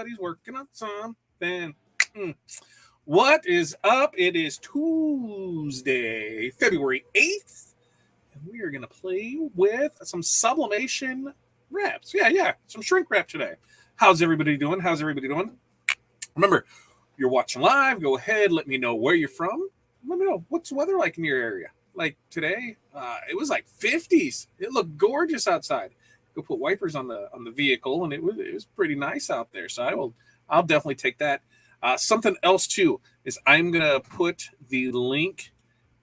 Everybody's working on something. What is up? It is Tuesday, February 8th, and we are going to play with some sublimation wraps. Yeah, some shrink wrap today. How's everybody doing? Remember, you're watching live. Go ahead, let me know where you're from. Let me know what's the weather like in your area. Like today, it was like 50s. It looked gorgeous outside. Go put wipers on the vehicle, and it was pretty nice out there. So I'll definitely take that. Something else too is I'm gonna put the link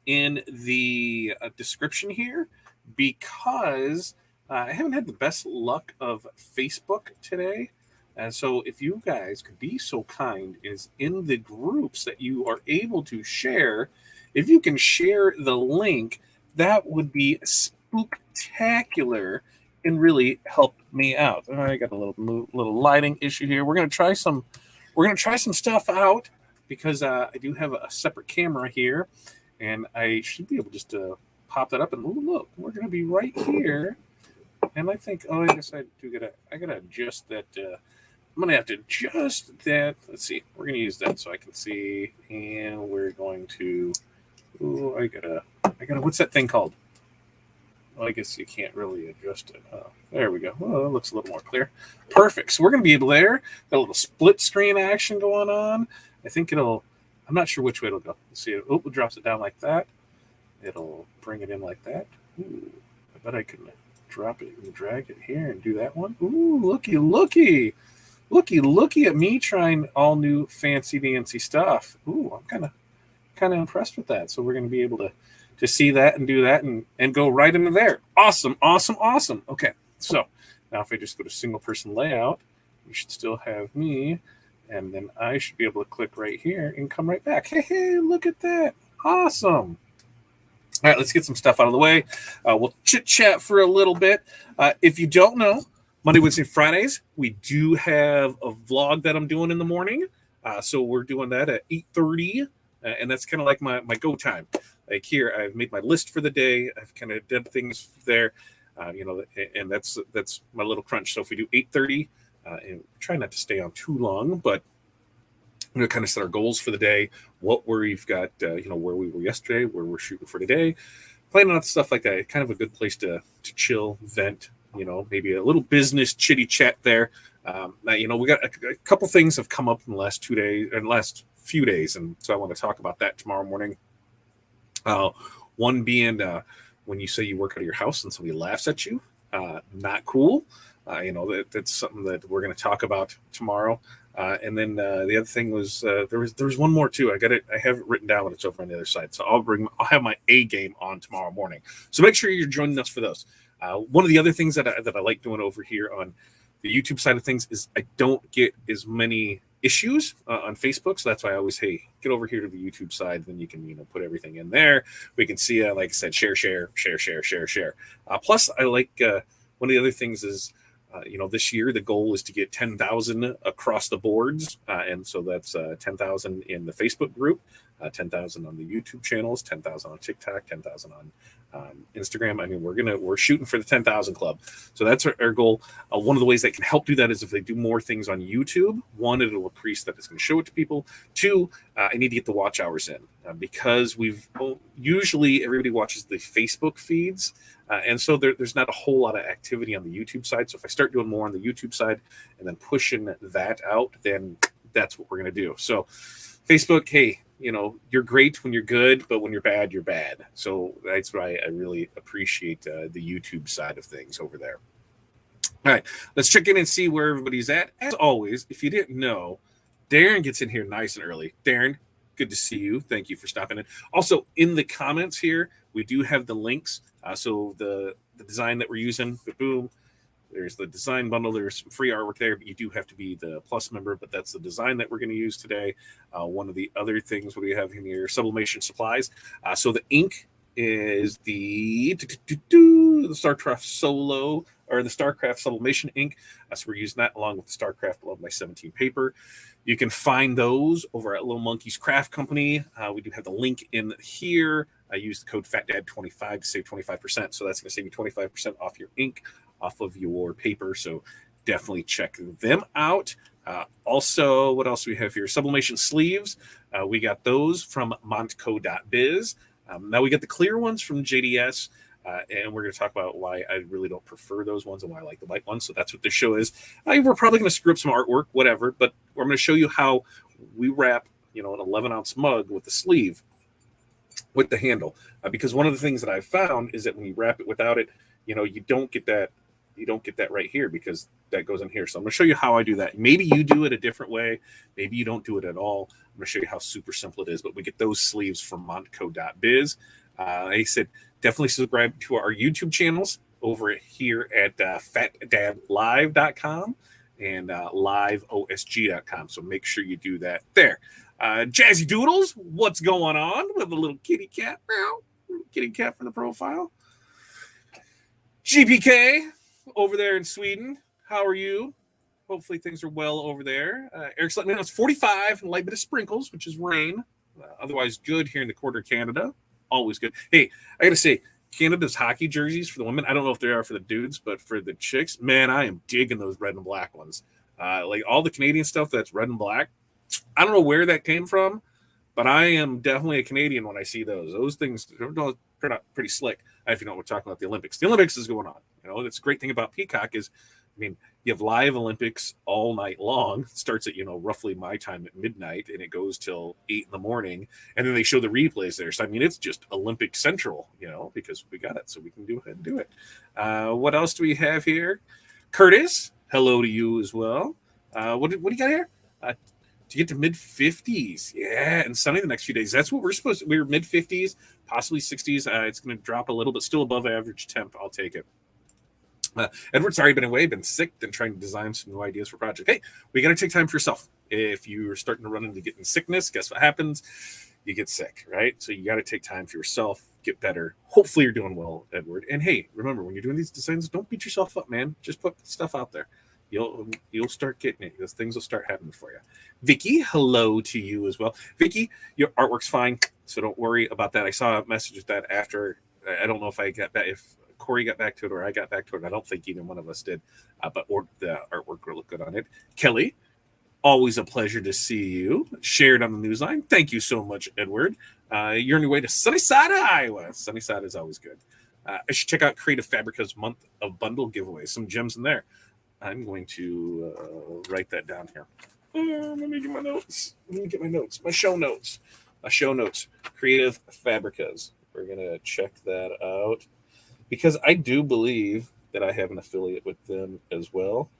in the description here because I haven't had the best luck of Facebook today. And so if you guys could be so kind is in the groups that you are able to share, if you can share the link, that would be spooktacular and really help me out. I got a little lighting issue here. We're gonna try some stuff out because I do have a separate camera here, and I should be able just to pop that up and look. We're gonna be right here, and I think I guess I gotta adjust that. I'm gonna have to adjust that. Let's see. We're gonna use that so I can see, and we're going to. I gotta. What's that thing called? Well, I guess you can't really adjust it. There we go. Well, it looks a little more clear. Perfect. So we're going to be able there. Got a little split screen action going on. I think I'm not sure which way it'll go. Let's see. Oh, it drops it down like that. It'll bring it in like that. Ooh, I bet I can drop it and drag it here and do that one. Ooh, looky at me trying all new fancy dancy stuff. Ooh, I'm kind of impressed with that. So we're going to be able to see that and do that and go right into there. Awesome. Okay, so now if I just go to single person layout, you should still have me, and then I should be able to click right here and come right back. Hey, look at that. Awesome. All right, let's get some stuff out of the way. We'll chit-chat for a little bit. If you don't know, Monday, Wednesday, Fridays, we do have a vlog that I'm doing in the morning. So we're doing that at 8:30, and that's kind of like my go time. Like here, I've made my list for the day. I've kind of done things there, and that's my little crunch. So if we do 8:30, and try not to stay on too long, but kind of set our goals for the day, where we've got, where we were yesterday, where we're shooting for today, planning out stuff like that. Kind of a good place to chill, vent, maybe a little business chitty chat there. Now, we got a couple things have come up in the last 2 days and last few days, and so I want to talk about that tomorrow morning. One being when you say you work out of your house and somebody laughs at you, not cool. That's something that we're going to talk about tomorrow. And then the other thing was there was one more too. I have it written down, but it's over on the other side. So I'll have my A game on tomorrow morning. So make sure you're joining us for those. One of the other things that I like doing over here on the YouTube side of things is I don't get as many issues on Facebook, so that's why I always get over here to the YouTube side, then you can put everything in there. We can see like I said, share. Plus I like one of the other things is this year the goal is to get 10,000 across the boards, and so that's 10,000 in the Facebook group, 10,000 on the YouTube channels, 10,000 on TikTok, 10,000 on Instagram. I mean, we're shooting for the 10,000 club. So that's our goal. One of the ways that can help do that is if they do more things on YouTube. One, it'll increase that it's going to show it to people. Two, I need to get the watch hours in because usually everybody watches the Facebook feeds. And so there's not a whole lot of activity on the YouTube side. So if I start doing more on the YouTube side and then pushing that out, then that's what we're going to do. So Facebook, hey, you're great when you're good, but when you're bad, you're bad. So that's why I really appreciate the YouTube side of things over there. All right, let's check in and see where everybody's at. As always, if you didn't know, Darren gets in here nice and early. Darren, good to see you. Thank you for stopping in. Also, in the comments here, we do have the links. So the design that we're using, boom, there's the design bundle. There's some free artwork there, but you do have to be the Plus member. But that's the design that we're going to use today. One of the other things we have in here, Sublimation supplies. So the ink is the StarCraft Solo or the StarCraft Sublimation ink. So we're using that along with the StarCraft 11x17 paper. You can find those over at Little Monkey's Craft Company. We do have the link in here. I use the code FatDad25 to save 25%. So that's going to save you 25% off your ink, off of your paper. So definitely check them out. Also, what else do we have here? Sublimation sleeves. We got those from montco.biz. Now we got the clear ones from JDS. And we're going to talk about why I really don't prefer those ones and why I like the white ones. So that's what this show is. We're probably going to screw up some artwork, whatever, but I'm going to show you how we wrap, an 11-ounce mug with the sleeve, with the handle. Because one of the things that I've found is that when you wrap it without it, you don't get that. You don't get that right here because that goes in here. So I'm going to show you how I do that. Maybe you do it a different way. Maybe you don't do it at all. I'm going to show you how super simple it is. But we get those sleeves from montco.biz. I said, definitely subscribe to our YouTube channels over here at FatDad25.com and liveosg.com. So make sure you do that there. Jazzy Doodles, what's going on with a little kitty cat? Meow. Kitty cat for the profile. GPK over there in Sweden. How are you? Hopefully things are well over there. Eric's letting me know it's 45 and a light bit of sprinkles, which is rain. Otherwise good here in the quarter Canada. Always good. Hey, I got to say, Canada's hockey jerseys for the women, I don't know if they are for the dudes, but for the chicks, man, I am digging those red and black ones. Like all the Canadian stuff that's red and black, I don't know where that came from, but I am definitely a Canadian when I see those. Those things turn out pretty slick. If you know what we're talking about, the Olympics. The Olympics is going on. That's a great thing about Peacock is, you have live Olympics all night long. It starts at, roughly my time at midnight, and it goes till 8 in the morning. And then they show the replays there. So, it's just Olympic Central, because we got it. So we can go ahead and do it. What else do we have here? Curtis, hello to you as well. What do you got here? To get to mid-50s. Yeah, and sunny the next few days. That's what we're supposed to. We're mid-50s, possibly 60s. It's going to drop a little bit, still above average temp. I'll take it. Edward's already been away, been sick, and trying to design some new ideas for project. Hey, we got to take time for yourself. If you're starting to run into getting sickness, guess what happens? You get sick, right? So you got to take time for yourself, get better. Hopefully you're doing well, Edward. And hey, remember, when you're doing these designs, don't beat yourself up, man. Just put stuff out there. You'll start getting it. Those things will start happening for you. Vicky, hello to you as well. Vicky, your artwork's fine, so don't worry about that. I saw a message with that after. I don't know if I got back, if Corey got back to it or I got back to it. I don't think either one of us did, but the artwork will look good on it. Kelly, always a pleasure to see you. Shared on the newsline. Thank you so much, Edward. You're on your way to Sunnyside, Iowa. Sunnyside is always good. I should check out Creative Fabrica's month of bundle giveaways. Some gems in there. I'm going to write that down here. Let me get my notes. My show notes. Creative Fabricas. We're going to check that out because I do believe that I have an affiliate with them as well.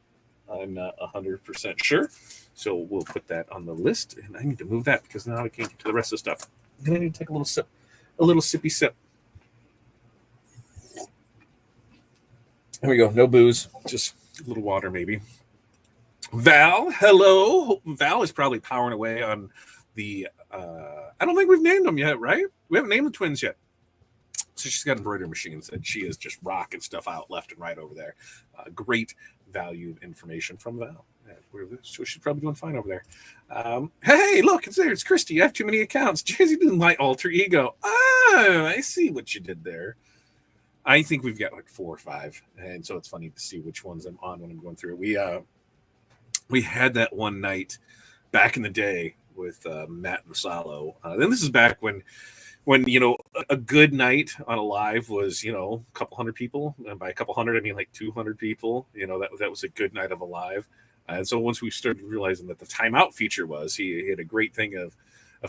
I'm not 100% sure. So we'll put that on the list. And I need to move that because now I can't get to the rest of the stuff. And I need to take a little sippy sip. There we go. No booze. Just a little water, maybe. Val, hello. Val is probably powering away on the. I don't think we've named them yet, right? We haven't named the twins yet. So she's got embroidery machines, and she is just rocking stuff out left and right over there. Great value information from Val. So she's probably doing fine over there. Hey, look, it's there. It's Christy. I have too many accounts. Jazzy didn't my alter ego. Oh, I see what you did there. I think we've got like 4 or 5, and so it's funny to see which ones I'm on when I'm going through it. We had that one night back in the day with Matt Rusalo. Then this is back when a good night on a live was a couple hundred people, and by a couple hundred I mean like 200 people. That was a good night of a live. And so once we started realizing that the timeout feature was, he had a great thing of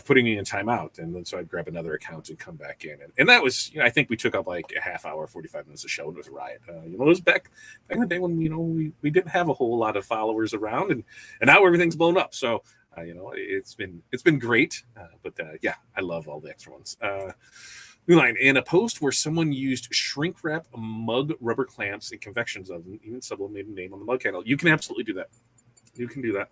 putting me in timeout, and then so I'd grab another account and come back in, and that was I think we took up like a half hour, 45 minutes of show, and it was a riot. It was back in the day when we didn't have a whole lot of followers around, and now everything's blown up. So it's been great, but yeah, I love all the extra ones. New line, in a post where someone used shrink wrap mug rubber clamps and convections of them, even sublimated name on the mug handle. You can absolutely do that. You can do that.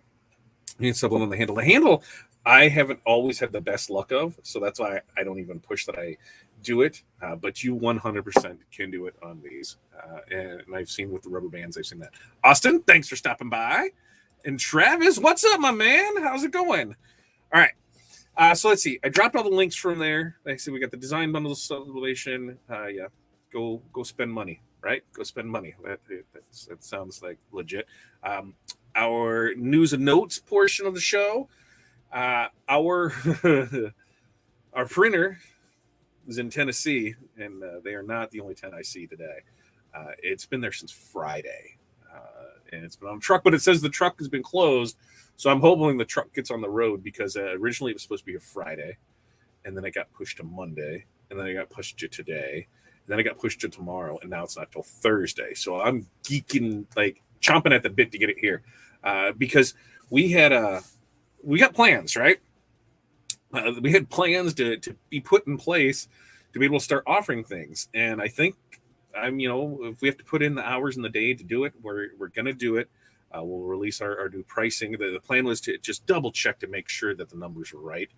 You can sublimate on the handle. The handle I haven't always had the best luck of, so that's why I don't even push that I do it. But you 100% can do it on these. And I've seen with the rubber bands, I've seen that. Austin, thanks for stopping by. And Travis, what's up, my man? How's it going? All right. So let's see. I dropped all the links from there. Like I said, we got the design bundle sublimation. Yeah, go spend money. right? Go spend money. That sounds like legit. Our news and notes portion of the show, our our printer is in Tennessee, and they are not the only 10 I see today. It's been there since Friday, and it's been on a truck, but it says the truck has been closed. So I'm hoping the truck gets on the road because originally it was supposed to be a Friday, and then it got pushed to Monday, and then it got pushed to today, and then it got pushed to tomorrow, and now it's not till Thursday. So I'm geeking, like chomping at the bit to get it here, because we got plans, right? We had plans to be put in place to be able to start offering things, and I think if we have to put in the hours in the day to do it, we're gonna do it. We'll release our new pricing. The plan was to just double check to make sure that the numbers are right.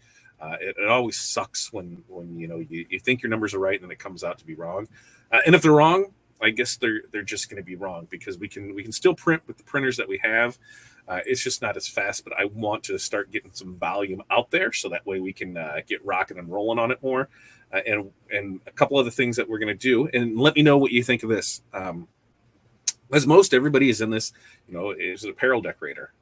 It always sucks when you think your numbers are right and then it comes out to be wrong. And if they're wrong, I guess they're just going to be wrong, because we can still print with the printers that we have. It's just not as fast, but I want to start getting some volume out there so that way we can get rocking and rolling on it more. And a couple other things that we're going to do, and let me know what you think of this. As most everybody is in this, is an apparel decorator.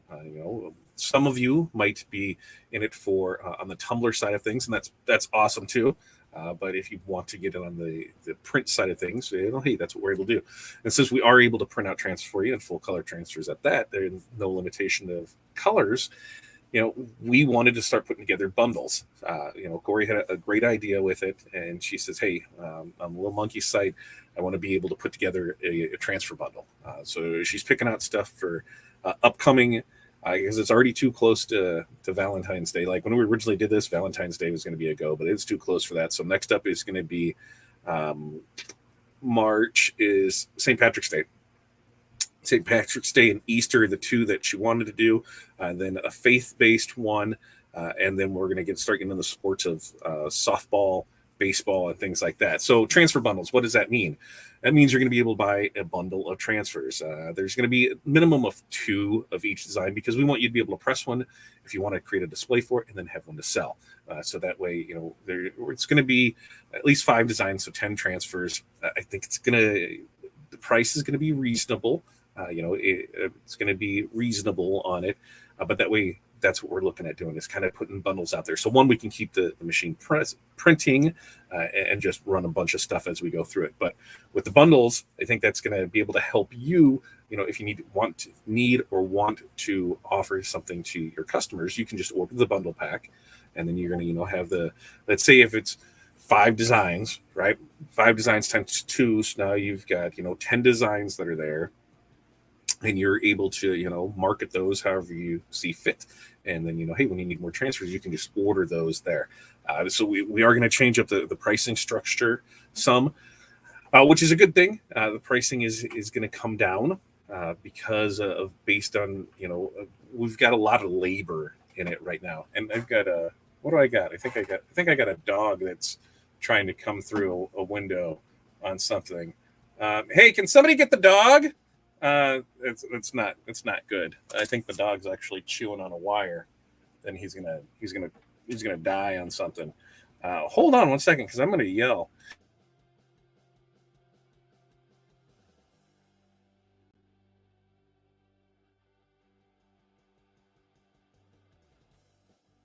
Some of you might be in it for on the Tumblr side of things, and that's awesome too. But if you want to get it on the print side of things, hey, that's what we're able to do. And since we are able to print out transfers for you and full color transfers at that, there's no limitation of colors. We wanted to start putting together bundles. Corey had a great idea with it, and she says, hey, on the Little Monkey site, I want to be able to put together a transfer bundle. So she's picking out stuff for upcoming, because it's already too close to Valentine's Day. Like when we originally did this, Valentine's Day was going to be a go, but it's too close for that. So next up is going to be March is St. Patrick's Day. St. Patrick's Day and Easter are the two that she wanted to do, and then a faith-based one, and then we're going to start getting into the sports of softball, baseball, and things like that. So transfer bundles, what does that mean? That means you're going to be able to buy a bundle of transfers. There's going to be a minimum of 2 of each design, because we want you to be able to press one if you want to create a display for it, and then have one to sell. So that way, it's going to be at least 5 designs, so 10 transfers. I think the price is going to be reasonable. It's going to be reasonable on it, but that way, that's what we're looking at doing, is kind of putting bundles out there. So one, we can keep the machine printing and just run a bunch of stuff as we go through it. But with the bundles, I think that's going to be able to help you. If you need or want to offer something to your customers, you can just order the bundle pack, and then you're going to have let's say if it's 5 designs, right? 5 designs times 2. So now you've got 10 designs that are there. And you're able to, market those however you see fit. And then, hey, when you need more transfers, you can just order those there. So we are going to change up the pricing structure some, which is a good thing. The pricing is going to come down because of based on, we've got a lot of labor in it right now. And I've got what do I got? I think I got a dog that's trying to come through a window on something. Hey, can somebody get the dog? It's not good. I think the dog's actually chewing on a wire. Then he's gonna die on something. Hold on 1 second, because I'm gonna yell.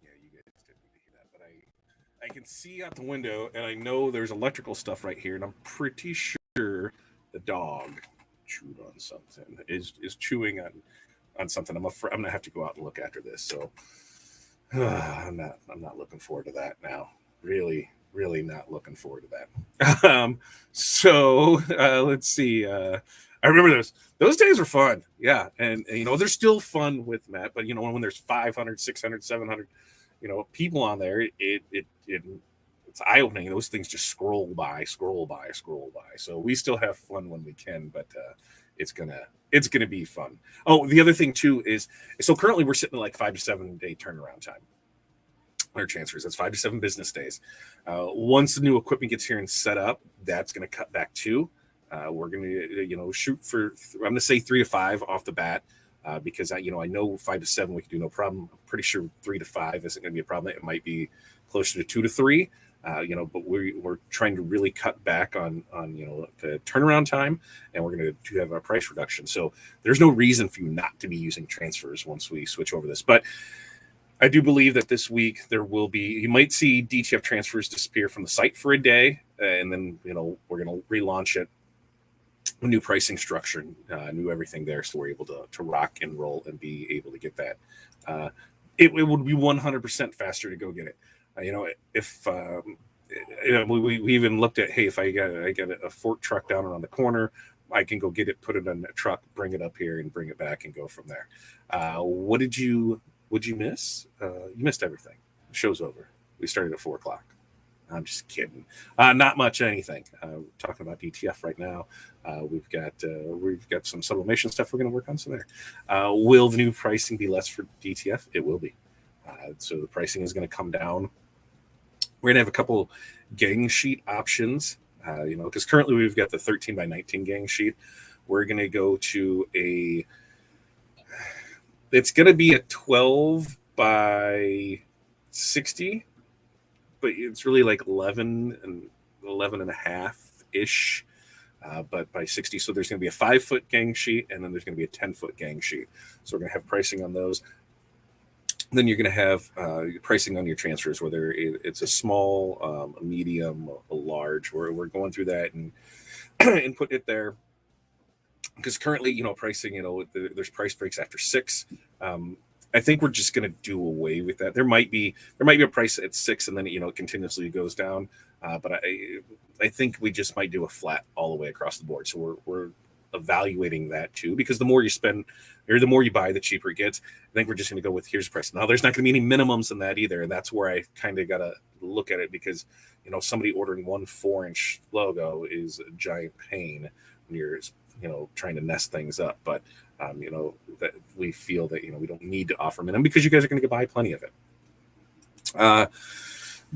Yeah, you guys didn't hear that, but I can see out the window, and I know there's electrical stuff right here, and I'm pretty sure the dog chewed on something, is chewing on something. I'm gonna have to go out and look after this. So I'm not looking forward to that now. Really not looking forward to that. So let's see. I remember those days were fun. Yeah. And they're still fun with Matt, but when there's 500, 600, 700, people on there, it's eye-opening. Those things just scroll by. So we still have fun when we can, but it's gonna be fun. Oh, the other thing too is, so currently we're sitting at like 5 to 7 day turnaround time. Our transfers, that's 5 to 7 business days. Once the new equipment gets here and set up, that's gonna cut back too. We're gonna shoot for, I'm gonna say 3 to 5 off the bat. Because I know 5 to 7 we can do no problem. I'm pretty sure 3 to 5 isn't going to be a problem. It might be closer to 2 to 3. but we're trying to really cut back on the turnaround time, and we're going to have a price reduction. So there's no reason for you not to be using transfers once we switch over this. But I do believe that this week you might see DTF transfers disappear from the site for a day, and then we're going to relaunch it, a new pricing structure, new everything there, so we're able to rock and roll and be able to get that. It would be 100% faster to go get it. If we even looked at, hey, if I got a fork truck down around the corner, I can go get it, put it on a truck, bring it up here, and bring it back and go from there. Would you miss? You missed everything. The show's over. We started at 4:00. I'm just kidding. Not much anything. Talking about DTF right now. We've got some sublimation stuff we're going to work on. So there. Will the new pricing be less for DTF? It will be. So the pricing is going to come down. We're going to have a couple gang sheet options. Because currently we've got the 13 by 19 gang sheet. We're going to go to it's going to be a 12 by 60. But it's really like 11 and a half ish, but by 60. So there's going to be a 5-foot gang sheet, and then there's going to be a 10-foot gang sheet. So we're going to have pricing on those. Then you're going to have pricing on your transfers, whether it's a small, a medium, a large. We're going through that and put it there. Because currently, pricing, there's price breaks after 6. I think we're just going to do away with that. There might be a price at 6, and then it continuously goes down. But I think we just might do a flat all the way across the board. So we're evaluating that too, because the more you spend or the more you buy, the cheaper it gets. I think we're just going to go with here's the price. Now there's not going to be any minimums in that either, and that's where I kind of got to look at it, because somebody ordering one 4-inch logo is a giant pain when you're trying to nest things up. But that we feel that we don't need to offer minimum, because you guys are going to buy plenty of it.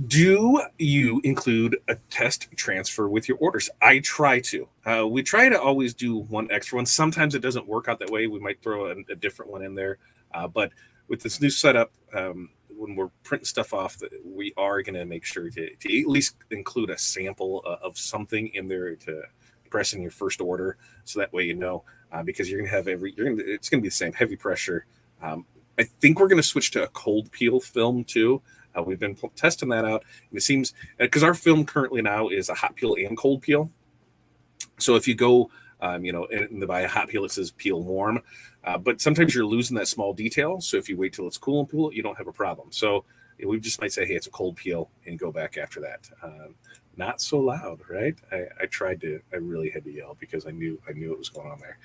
Do you include a test transfer with your orders? I try to. We try to always do one extra one. Sometimes it doesn't work out that way. We might throw a different one in there. But with this new setup, when we're printing stuff off, we are going to make sure to at least include a sample of something in there to press in your first order, so that way because you're going to have it's going to be the same heavy pressure. I think we're going to switch to a cold peel film too. We've been testing that out, and it seems, because our film currently now is a hot peel and cold peel. So if you go, and buy a hot peel, it says peel warm, but sometimes you're losing that small detail. So if you wait till it's cool and peel it, you don't have a problem. So we just might say, hey, it's a cold peel, and go back after that. Not so loud, right? I really had to yell because I knew what was going on there.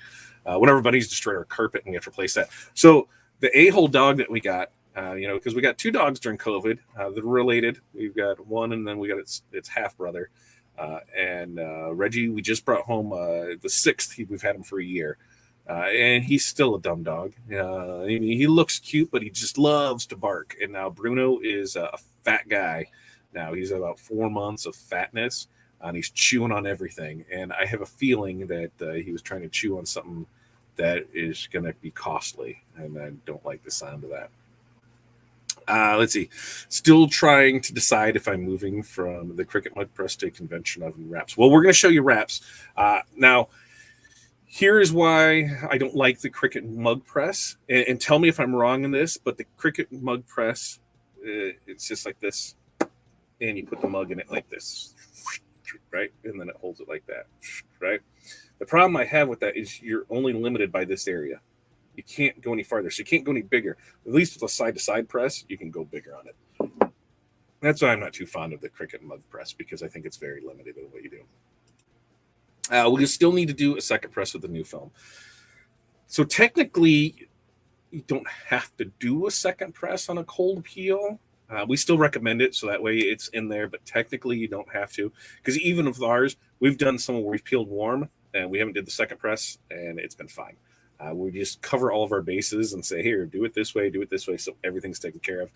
When everybody's destroyed our carpet and we have to replace that. So the a-hole dog that we got, because we got 2 dogs during COVID that are related. We've got one, and then we got its half brother. And Reggie, we just brought home the 6th. We've had him for a year. And he's still a dumb dog. He looks cute, but he just loves to bark. And now Bruno is a fat guy. Now he's about 4 months of fatness, and he's chewing on everything. And I have a feeling that he was trying to chew on something that is going to be costly, and I don't like the sound of that. Let's see. Still trying to decide if I'm moving from the Cricut mug press to convention oven wraps. Well, we're going to show you wraps. Now, here is why I don't like the Cricut mug press. And tell me if I'm wrong in this, but the Cricut mug press, it's just like this. And you put the mug in it like this, right? And then it holds it like that, right? The problem I have with that is you're only limited by this area. You can't go any farther, so you can't go any bigger. At least with a side-to-side press, you can go bigger on it. That's why I'm not too fond of the Cricut mug press, because I think it's very limited in what you do. We still need to do a second press with the new film. So technically, you don't have to do a second press on a cold peel. We still recommend it, so that way it's in there, but technically you don't have to. Because even with ours, we've done some where we've peeled warm, and we haven't did the second press, and it's been fine. We just cover all of our bases and say, here, do it this way, so everything's taken care of.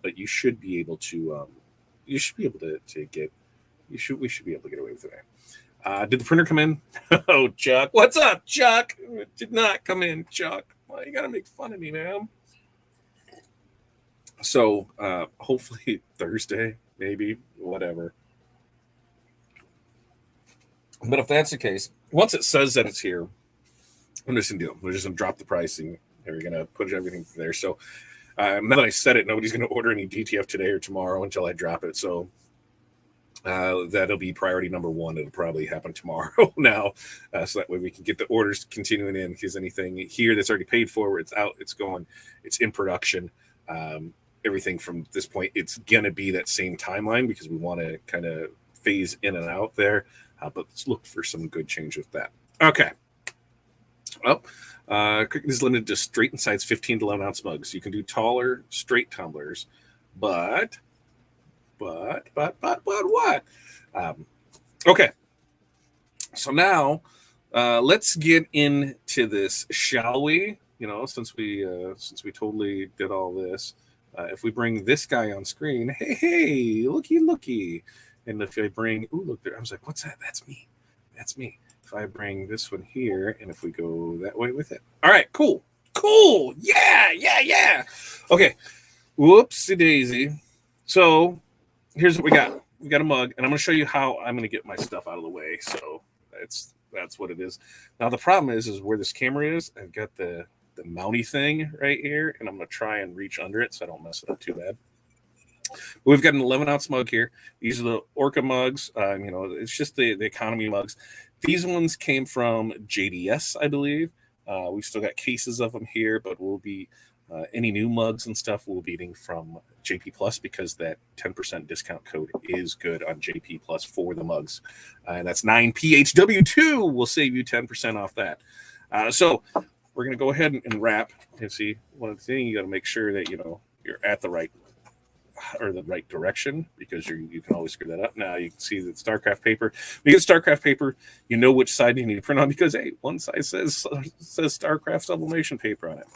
But you should be able to, we should be able to get away with it. Did the printer come in? Oh, Chuck. What's up, Chuck? It did not come in, Chuck. Well, you got to make fun of me, man. So hopefully Thursday, maybe, whatever. But if that's the case, once it says that it's here, I'm just gonna do it. We're just gonna drop the pricing and we're gonna put everything there. So now that I said it, nobody's gonna order any DTF today or tomorrow until I drop it. So that'll be priority number one. It'll probably happen tomorrow now, so that way we can get the orders continuing in. Because anything here that's already paid for, it's out, it's going, it's in production. Everything from this point, it's gonna be that same timeline because we want to kind of phase in and out there. But let's look for some good change with that. Okay. Well, cooking is limited to straight and sides 15 to 11 ounce mugs. You can do taller straight tumblers, but what? Okay. So now let's get into this, shall we? You know, since we totally did all this, if we bring this guy on screen, hey, looky. And if I bring, ooh, look there, I was like, what's that? That's me. If I bring this one here, and if we go that way with it. All right, cool. Yeah. Okay, whoopsie daisy. So here's what we got. We got a mug, and I'm going to show you how I'm going to get my stuff out of the way. So that's what it is. Now the problem is where this camera is, I've got the mounty thing right here, and I'm going to try and reach under it so I don't mess it up too bad. We've got an 11 ounce mug here. These are the Orca mugs. You know, it's just the economy mugs. These ones came from JDS, I believe. We've still got cases of them here, but we'll be any new mugs and stuff we'll be getting from JP Plus because that 10% discount code is good on JP Plus for the mugs. And that's 9PHW2 will save you 10% off that. So we're going to go ahead and wrap and see one thing. You got to make sure that, you know, you're at the right direction because you can always screw that up. Now you can see that StarCraft paper. When you get StarCraft paper, you know which side you need to print on because hey, one side says StarCraft sublimation paper on it.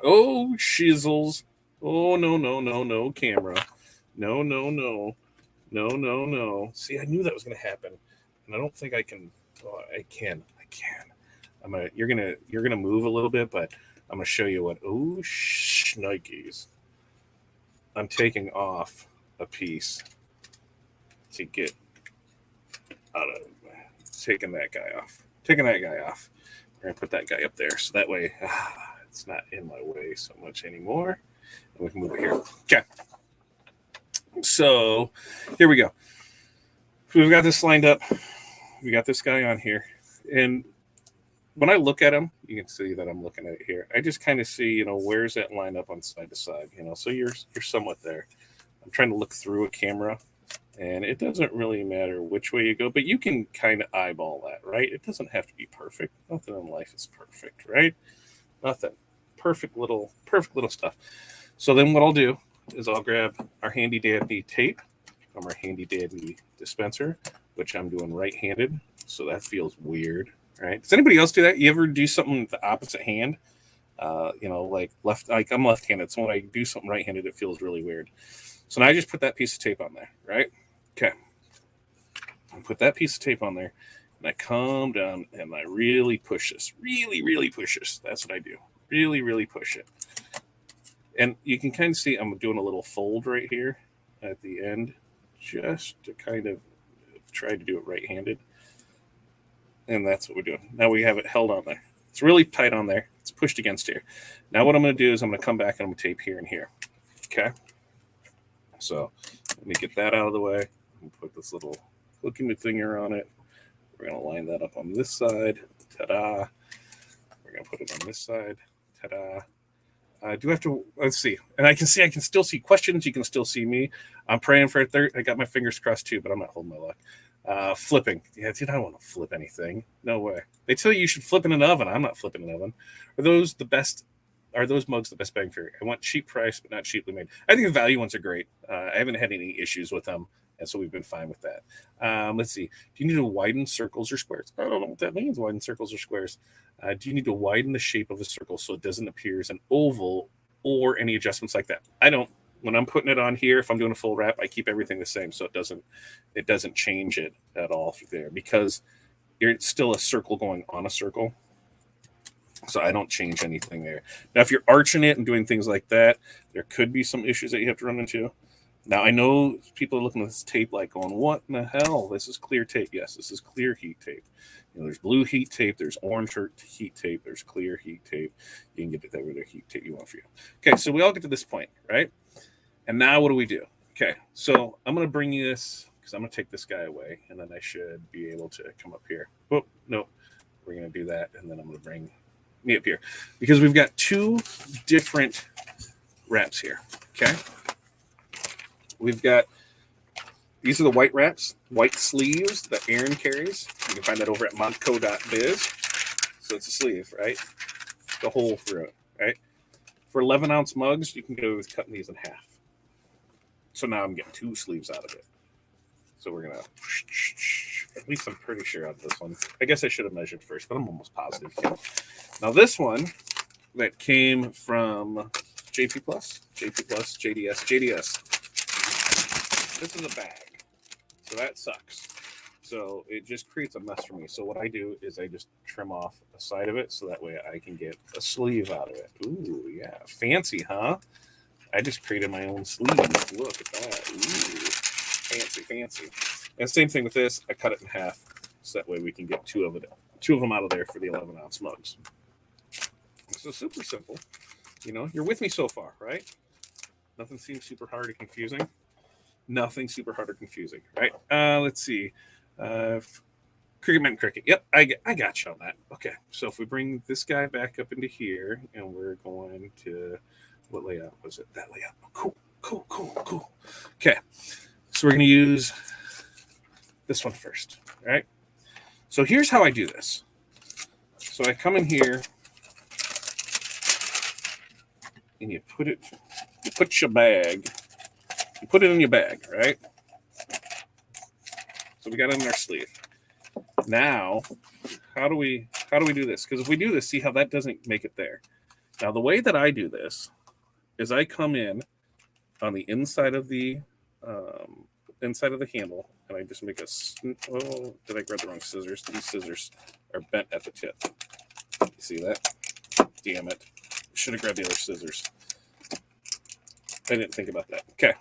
Oh shizzles! Oh no camera! No. See, I knew that was going to happen, and I don't think I can. Oh, I can. You're gonna move a little bit, but I'm gonna show you what. Oh shnikes! I'm taking off a piece to get out of taking that guy off. We're going to put that guy up there so that way it's not in my way so much anymore. And we can move it here. Okay. So here we go. We've got this lined up. We got this guy on here. And when I look at him, you can see that I'm looking at it here. I just kind of see, you know, where's that line up on side to side, you know, so you're somewhat there. I'm trying to look through a camera, and it doesn't really matter which way you go, but you can kind of eyeball that, right? It doesn't have to be perfect. Nothing in life is perfect, right? Nothing. Perfect little stuff. So then what I'll do is I'll grab our handy dandy tape from our handy dandy dispenser, which I'm doing right-handed, so that feels weird. Right? Does anybody else do that? You ever do something with the opposite hand? You know, like I'm left-handed, so when I do something right-handed, it feels really weird. So now I just put that piece of tape on there, right? Okay. I put that piece of tape on there, and I come down, and I really push this. Really push this. That's what I do. Really push it. And you can kind of see I'm doing a little fold right here at the end, just to kind of try to do it right-handed. And that's what we're doing. Now we have it held on there. It's really tight on there. It's pushed against here. Now what I'm going to do is I'm going to come back and I'm going to tape here and here. Okay. So let me get that out of the way. And put this little hooking finger on it. We're going to line that up on this side. Ta-da. We're going to put it on this side. Ta-da. I do have to, let's see. And I can still see questions. You can still see me. I'm praying for it. I got my fingers crossed too, but I'm not holding my luck. Flipping. Yeah, dude, I don't want to flip anything. No way. They tell you should flip in an oven. I'm not flipping an oven. Are those mugs the best bang for it? I want cheap price, but not cheaply made. I think the value ones are great. I haven't had any issues with them, and so we've been fine with that. Let's see. Do you need to widen circles or squares? I don't know what that means, widen circles or squares. Do you need to widen the shape of a circle so it doesn't appear as an oval or any adjustments like that? I don't. When I'm putting it on here, if I'm doing a full wrap, I keep everything the same, so it doesn't change it at all there because it's still a circle going on a circle. So I don't change anything there. Now, if you're arching it and doing things like that, there could be some issues that you have to run into. Now, I know people are looking at this tape like going, what in the hell? This is clear tape. Yes, this is clear heat tape. There's blue heat tape, there's orange heat tape, there's clear heat tape. You can get whatever heat tape you want for you. Okay, so we all get to this point, right? And now what do we do? Okay, so I'm going to bring you this, because I'm going to take this guy away, and then I should be able to come up here. Oh, no, we're going to do that, and then I'm going to bring me up here. Because we've got two different wraps here, okay? We've got, these are the white wraps, white sleeves that Aaron carries. You can find that over at montco.biz. So it's a sleeve, right? The hole through it, right? For 11-ounce mugs, you can go with cutting these in half. So now I'm getting 2 sleeves out of it. So we're going to, at least I'm pretty sure on this one. I guess I should have measured first, but I'm almost positive. Now this one that came from JP Plus, JDS. This is a bag. So that sucks. So it just creates a mess for me. So what I do is I just trim off a side of it so that way I can get a sleeve out of it. Ooh, yeah. Fancy, huh? I just created my own sleeve. Look at that. Ooh, fancy. And same thing with this. I cut it in half so that way we can get 2 of them out of there for the 11-ounce mugs. So super simple. You're with me so far, right? Nothing seems super hard or confusing. Nothing super hard or confusing, right? Let's see. Cricket. Yep, I got you on that. Okay, so if we bring this guy back up into here, and we're going to, what layout was it? That layout. Oh, cool. Okay, so we're going to use this one first, right? So here's how I do this. So I come in here, and you put it in your bag, right? So we got it in our sleeve. Now, how do we do this? Because if we do this, see how that doesn't make it there. Now, the way that I do this is I come in on the inside of the handle, and I just make a. Oh, did I grab the wrong scissors? These scissors are bent at the tip. You see that? Damn it! Should have grabbed the other scissors. I didn't think about that. Okay.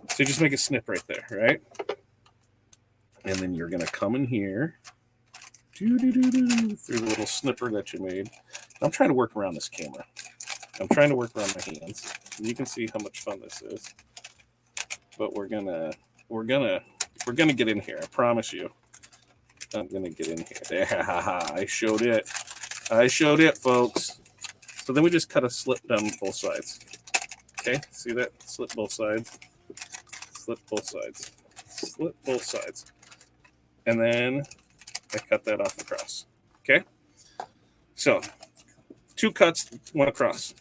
So you just make a snip right there, right? And then you're going to come in here through the little snipper that you made. I'm trying to work around this camera. I'm trying to work around my hands. And you can see how much fun this is. But we're gonna get in here. I promise you. I'm gonna get in here. There, I showed it, folks. So then we just cut a slip down both sides. Okay, see that? Slip both sides. And then I cut that off across. Okay? So 2 cuts, 1 across.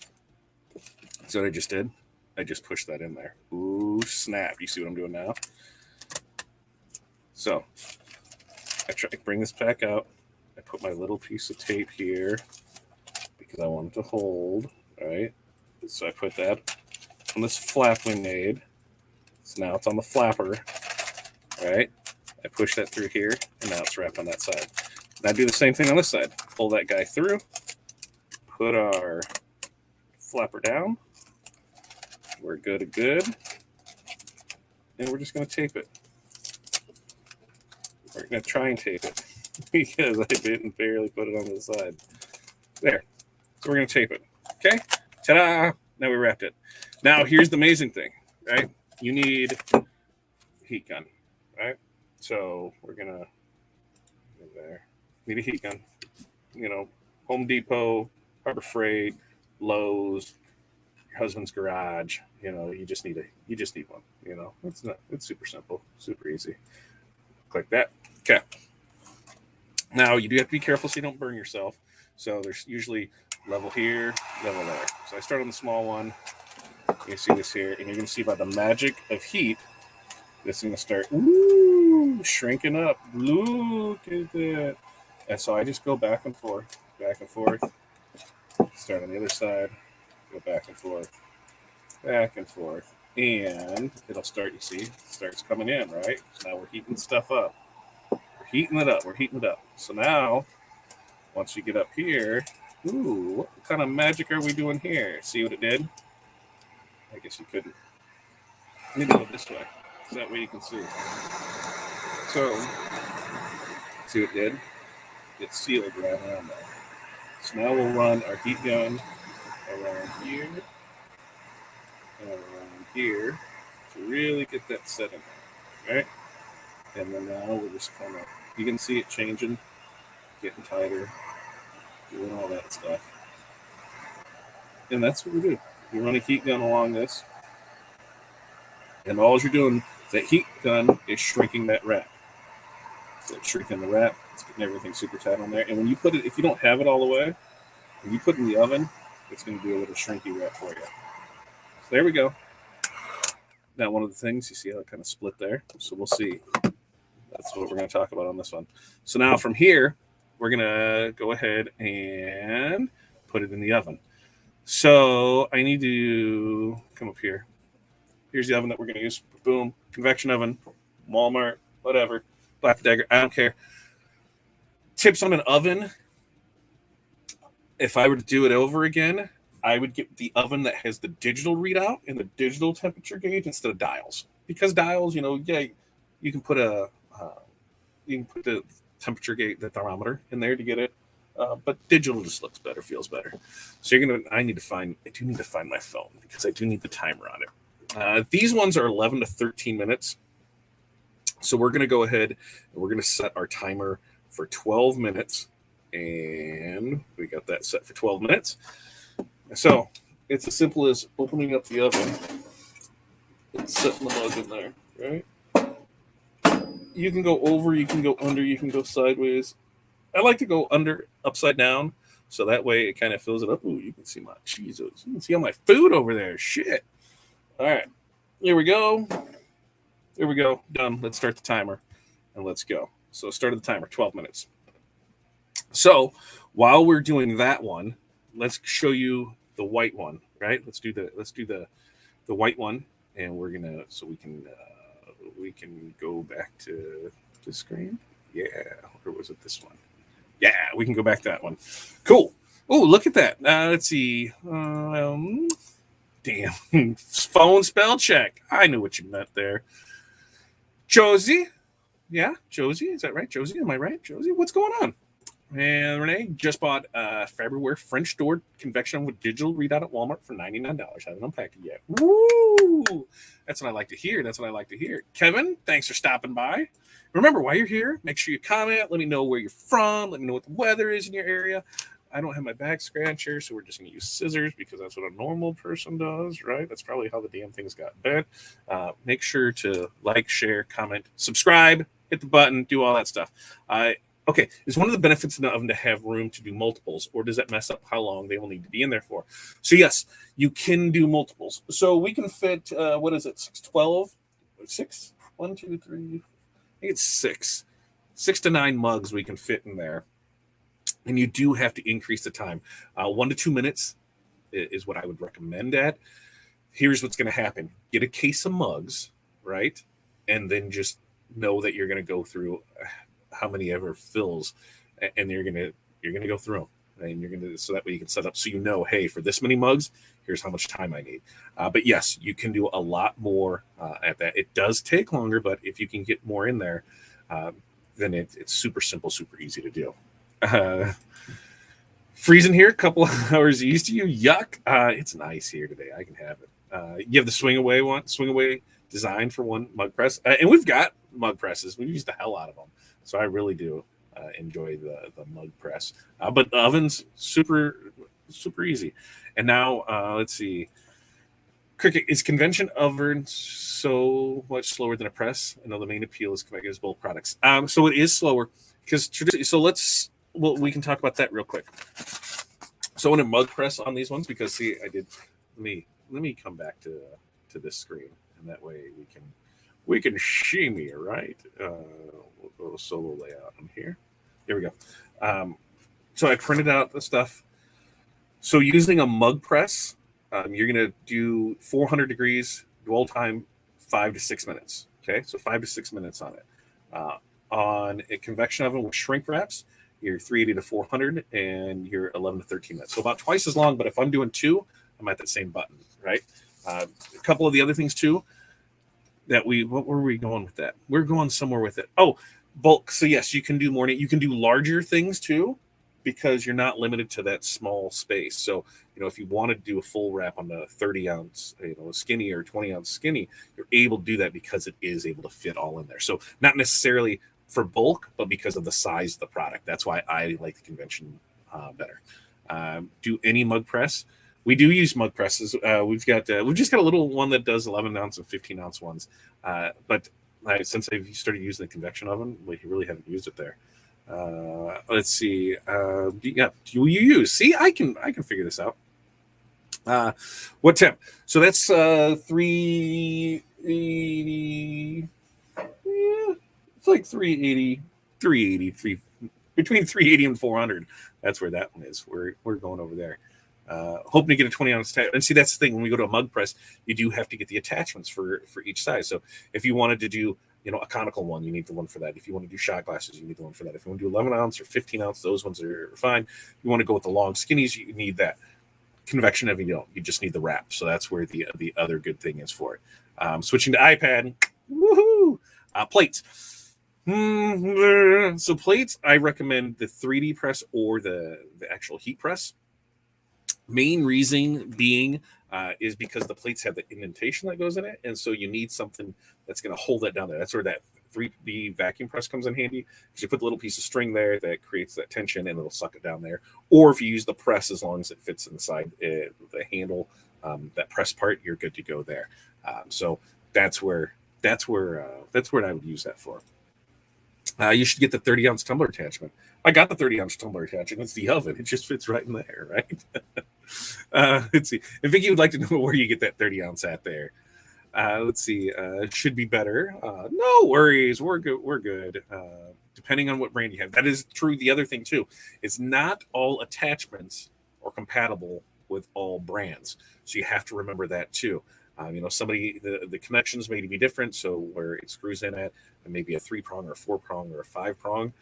That's what I just did. I just pushed that in there. Ooh, snap. You see what I'm doing now? So I try to bring this back out. I put my little piece of tape here because I want it to hold, right? So I put that on this flap we made. So now it's on the flapper, right? I push that through here, and now it's wrapped on that side. Now do the same thing on this side. Pull that guy through, put our flapper down. We're good, and we're just going to tape it. We're going to try and tape it because I didn't barely put it on the side. There. So we're going to tape it. Okay? Ta-da! Now we wrapped it. Now here's the amazing thing, right? You need a heat gun, right? So we're going to go there. Need a heat gun. Home Depot, Harbor Freight, Lowe's, your husband's garage. You just need one. It's super simple, super easy. Like that. Okay. Now you do have to be careful so you don't burn yourself. So there's usually level here, level there. So I start on the small one. You can see this here, and you're going to see by the magic of heat, this is going to start shrinking up. Look at that. And so I just go back and forth. Start on the other side, go back and forth, and it'll start, you see, starts coming in, right? So now we're heating stuff up. We're heating it up. So now, once you get up here, what kind of magic are we doing here? See what it did? I guess you couldn't. Maybe go this way, so that way you can see. So, see what it did? It sealed right around there. So now we'll run our heat gun around here and around here to really get that set in there, right? And then now we'll just kind of, you can see it changing, getting tighter, doing all that stuff. And that's what we do. You run a heat gun along this, and all you're doing, that heat gun is shrinking that wrap. So it's shrinking the wrap, it's getting everything super tight on there. And when you put it, if you don't have it all the way, when you put it in the oven, it's going to do a little shrinky wrap for you. So there we go. Now, one of the things, you see how it kind of split there? So we'll see. That's what we're going to talk about on this one. So now from here, we're going to go ahead and put it in the oven. So I need to come up here. Here's the oven that we're going to use. Boom. Convection oven. Walmart. Whatever. Black Dagger. I don't care. Tips on an oven. If I were to do it over again, I would get the oven that has the digital readout and the digital temperature gauge instead of dials. Because dials, yeah, you can put the temperature gauge, the thermometer in there to get it. But digital just looks better, feels better. So I do need to find my phone because I do need the timer on it. These ones are 11 to 13 minutes. So we're going to go ahead and we're going to set our timer for 12 minutes. And we got that set for 12 minutes. So it's as simple as opening up the oven and setting the mug in there, right? You can go over, you can go under, you can go sideways. I like to go under, upside down, so that way it kind of fills it up. Ooh, you can see my cheeses. You can see all my food over there. Shit. All right. Here we go. There we go. Done. Let's start the timer, and let's go. So started the timer, 12 minutes. So while we're doing that one, let's show you the white one, right? Let's do the white one, and we're gonna we can go back to the screen. Yeah, or was it this one? Yeah, we can go back to that one. Cool. Oh, look at that. Let's see. Damn. Phone spell check. I knew what you meant there. Josie. Yeah, Josie. Is that right? Josie, am I right? Josie, what's going on? And Renee just bought February French door convection with digital readout at Walmart for $99. I haven't unpacked it yet. Woo! That's what I like to hear. That's what I like to hear. Kevin, thanks for stopping by. Remember, while you're here, make sure you comment. Let me know where you're from. Let me know what the weather is in your area. I don't have my back scratcher, so we're just going to use scissors because that's what a normal person does, right? That's probably how the damn things got bent. Make sure to like, share, comment, subscribe, hit the button, do all that stuff. Okay, is one of the benefits of the oven to have room to do multiples, or does that mess up how long they will need to be in there for? So yes, you can do multiples. So we can fit, what is it, 612? 6? 1, 2, 3, I think it's 6. 6 to 9 mugs we can fit in there. And you do have to increase the time. 1 to 2 minutes is what I would recommend at. Here's what's going to happen. Get a case of mugs, right? And then just know that you're going to go through how many ever fills, and you're gonna go through them, and you're gonna, so that way you can set up so you know, hey, for this many mugs, here's how much time I need. But yes, you can do a lot more at that. It does take longer, but if you can get more in there, then it's super simple, super easy to do. Freezing here, a couple of hours east of you. Yuck. It's nice here today. I can have it. You have the swing away design for one mug press, and we've got mug presses. We've used the hell out of them. So I really do enjoy the mug press. But the oven's super, super easy. And now, let's see. Cricket, is convention oven so much slower than a press? I know the main appeal is connected both products. So it is slower because we can talk about that real quick. So I want to mug press on these ones because see, I did. Let me come back to this screen, and that way we can see me, right? We'll go solo layout on here. Here we go. So I printed out the stuff. So using a mug press, you're going to do 400 degrees, dwell time 5 to 6 minutes. Okay, so 5 to 6 minutes on it. On a convection oven with shrink wraps, you're 380 to 400, and you're 11 to 13 minutes. So about twice as long, but if I'm doing 2, I'm at that same button, right? A couple of the other things too. what were we going with that? We're going somewhere with it. Oh, bulk. So yes, you can do more. You can do larger things too, because you're not limited to that small space. So, if you want to do a full wrap on the 30 ounce, skinny or 20 ounce skinny, you're able to do that because it is able to fit all in there. So not necessarily for bulk, but because of the size of the product. That's why I like the convention better. Do any mug press? We do use mug presses. We've just got a little one that does 11 ounce and 15 ounce ones. But since I've started using the convection oven, we really haven't used it there. Let's see. Do you use? See, I can figure this out. What temp? So that's 380. Yeah, it's like 380, 380, between 380 and 400. That's where that one is. We're going over there. Hoping to get a 20 ounce tap. And see, that's the thing. When we go to a mug press, you do have to get the attachments for each size. So if you wanted to do, a conical one, you need the one for that. If you want to do shot glasses, you need the one for that. If you want to do 11 ounce or 15 ounce, those ones are fine. If you want to go with the long skinnies, you need that. Convection oven, you don't. You just need the wrap. So that's where the other good thing is for it. Switching to iPad. Woohoo! Plates. So plates, I recommend the 3D press or the actual heat press. Main reason being is because the plates have the indentation that goes in it, and so you need something that's going to hold that down there. That's where that 3D vacuum press comes in handy, because you put the little piece of string there that creates that tension, and it'll suck it down there. Or if you use the press, as long as it fits inside the handle, that press part, you're good to go there. So that's where I would use that for. You should get the 30 ounce tumbler attachment. I got the 30 ounce tumbler attachment. It's the oven. It just fits right in there, right? Let's see. If Vicky would like to know where you get that 30 ounce at there. Let's see. It should be better. No worries. We're good. We're good. Depending on what brand you have. That is true. The other thing, too, is not all attachments are compatible with all brands. So you have to remember that, too. The connections may be different. So where it screws in at, maybe a 3-prong or a 4-prong or a 5-prong.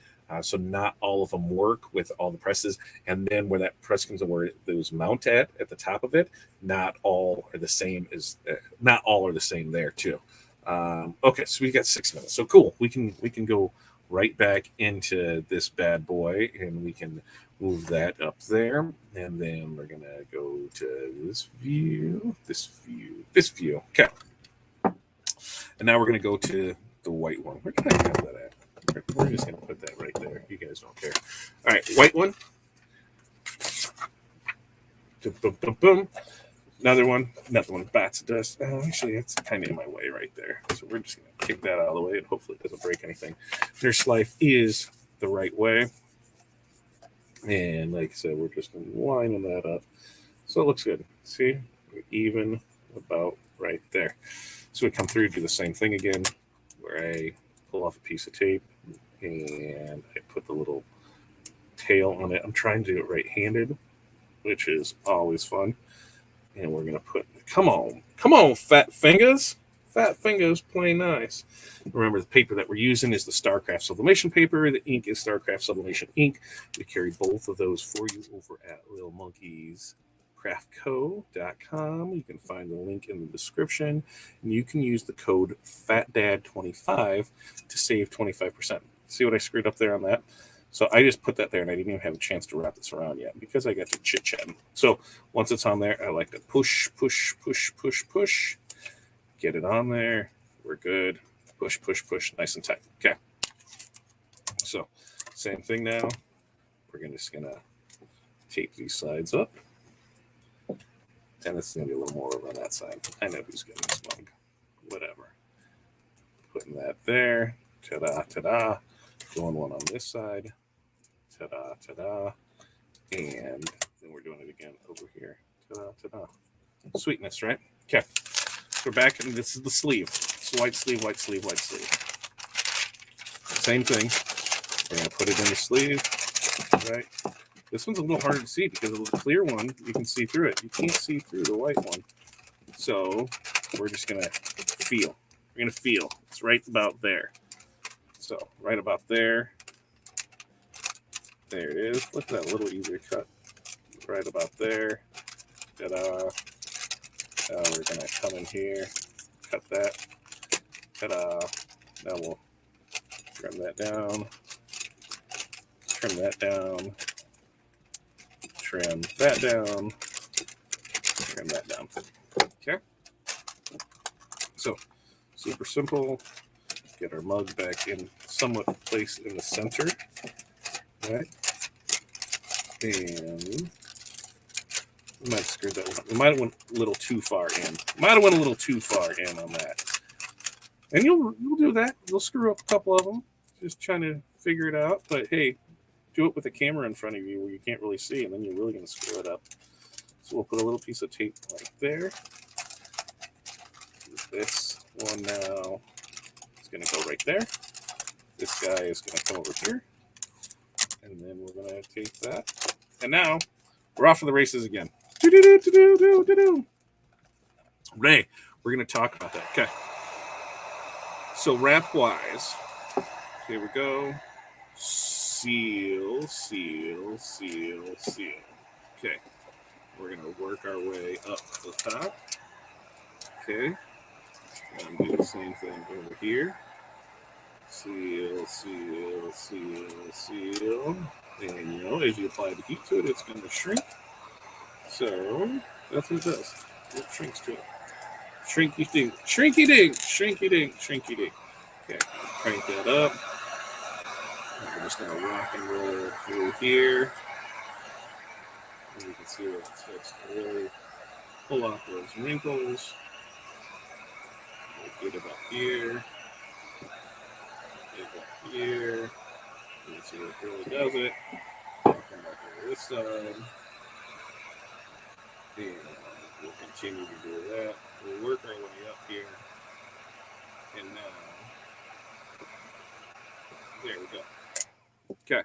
So not all of them work with all the presses. And then where that press comes in, where those mount at the top of it, not all are the same there too. Okay, so we got 6 minutes. So cool. We can go right back into this bad boy, and we can move that up there. And then we're gonna go to this view. Okay. And now we're gonna go to the white one. Where did I have that at? We're just going to put that right there. You guys don't care. All right, white one. Boom, boom, boom. Another one. Bats dust. Actually, it's kind of in my way right there. So we're just going to kick that out of the way, and hopefully it doesn't break anything. Nurse Life is the right way. And like I said, we're just lining that up. So it looks good. See? We're even about right there. So we come through, do the same thing again, where I pull off a piece of tape, and I put the little tail on it. I'm trying to do it right-handed, which is always fun. And we're going to put, come on, fat fingers. Fat fingers play nice. Remember, the paper that we're using is the StarCraft Sublimation paper. The ink is StarCraft Sublimation ink. We carry both of those for you over at littlemonkeyscraftco.com. You can find the link in the description. And you can use the code FatDad25 to save 25%. See what I screwed up there on that? So I just put that there, and I didn't even have a chance to wrap this around yet because I got to chit-chatting. So once it's on there, I like to push. Get it on there. We're good. Push. Nice and tight. Okay. So same thing now. We're just going to tape these sides up. And this is going to be a little more over on that side. I know who's getting this mug. Whatever. Putting that there. Ta-da. Doing one on this side. Ta-da. And then we're doing it again over here. Ta-da. Sweetness, right? Okay. We're back, and this is the sleeve. It's white sleeve. Same thing. We're going to put it in the sleeve, right? This one's a little harder to see because of the clear one. You can see through it. You can't see through the white one. So we're just going to feel. We're going to feel. It's right about there. So right about there. There it is. Look at that little easier cut. Right about there. Ta-da. We're going to come in here, cut that. Ta-da. Now we'll trim that down. Trim that down. Trim that down. Trim that down. Okay. So, super simple. Get our mug back in somewhat placed in the center. Right? And we might have screwed that one. We might have went a little too far in. Might have went a little too far in on that. And you'll do that. You'll screw up a couple of them. Just trying to figure it out. But hey, do it with a camera in front of you where you can't really see, and then you're really going to screw it up. So we'll put a little piece of tape right there. This one now is going to go right there. This guy is going to come over here. And then we're going to tape that. And now we're off to the races again. Ray, we're going to talk about that. Okay. So wrap-wise, here we go. Seal, seal, seal, seal. Okay. We're going to work our way up to the top. Okay. And do the same thing over here. Seal, seal, seal, seal. And you know, as you apply the heat to it, it's going to shrink. So that's what it does. It shrinks to it. Shrinky dink, shrinky dink, shrinky dink, shrinky dink. Okay, crank that up. And we're just going to rock and roll through here. And you can see what it starts to really pull off those wrinkles. We'll get it up here. Get it up here. You can see what it really does it. Come back over this side. And we'll continue to do that. We'll work our way up here. And now, there we go. Okay.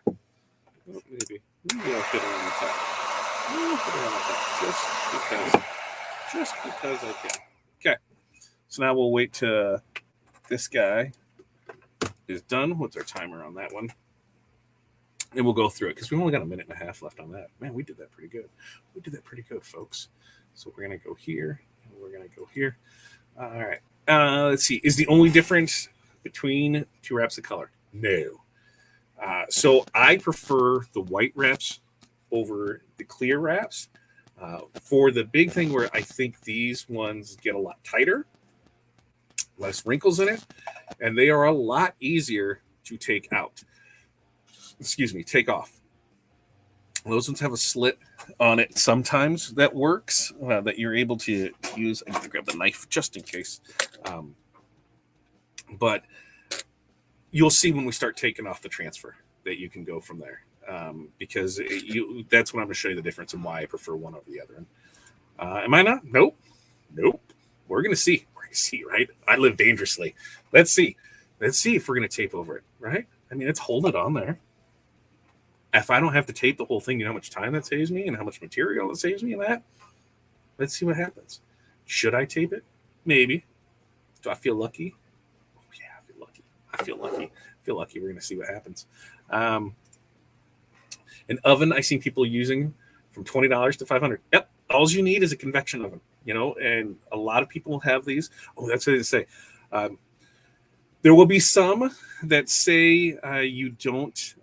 Well, maybe I'll fit it on the top. I'll put it on the top just because I can. Okay. So now we'll wait till this guy is done. What's our timer on that one? And we'll go through it because we've only got a minute and a half left on that. Man, we did that pretty good. We did that pretty good, folks. So we're going to go here, and we're going to go here. All right. Let's see. Is the only difference between two wraps of color? No. So I prefer the white wraps over the clear wraps. For the big thing where I think these ones get a lot tighter, less wrinkles in it, and they are a lot easier to take out. Excuse me, take off. Those ones have a slit on it sometimes that works, that you're able to use. I need to grab the knife just in case. But you'll see when we start taking off the transfer that you can go from there. Because that's when I'm going to show you the difference and why I prefer one over the other. Am I not? Nope. We're going to see. We're going to see, right? I live dangerously. Let's see. Let's see if we're going to tape over it, right? I mean, it's holding it on there. If I don't have to tape the whole thing, you know how much time that saves me and how much material it saves me in that? Let's see what happens. Should I tape it? Maybe. Do I feel lucky? Oh, yeah, I feel lucky. I feel lucky. We're going to see what happens. An oven I've seen people using from $20 to $500. Yep. All you need is a convection oven, you know, and a lot of people have these. Oh, that's what they say. There will be some that say you don't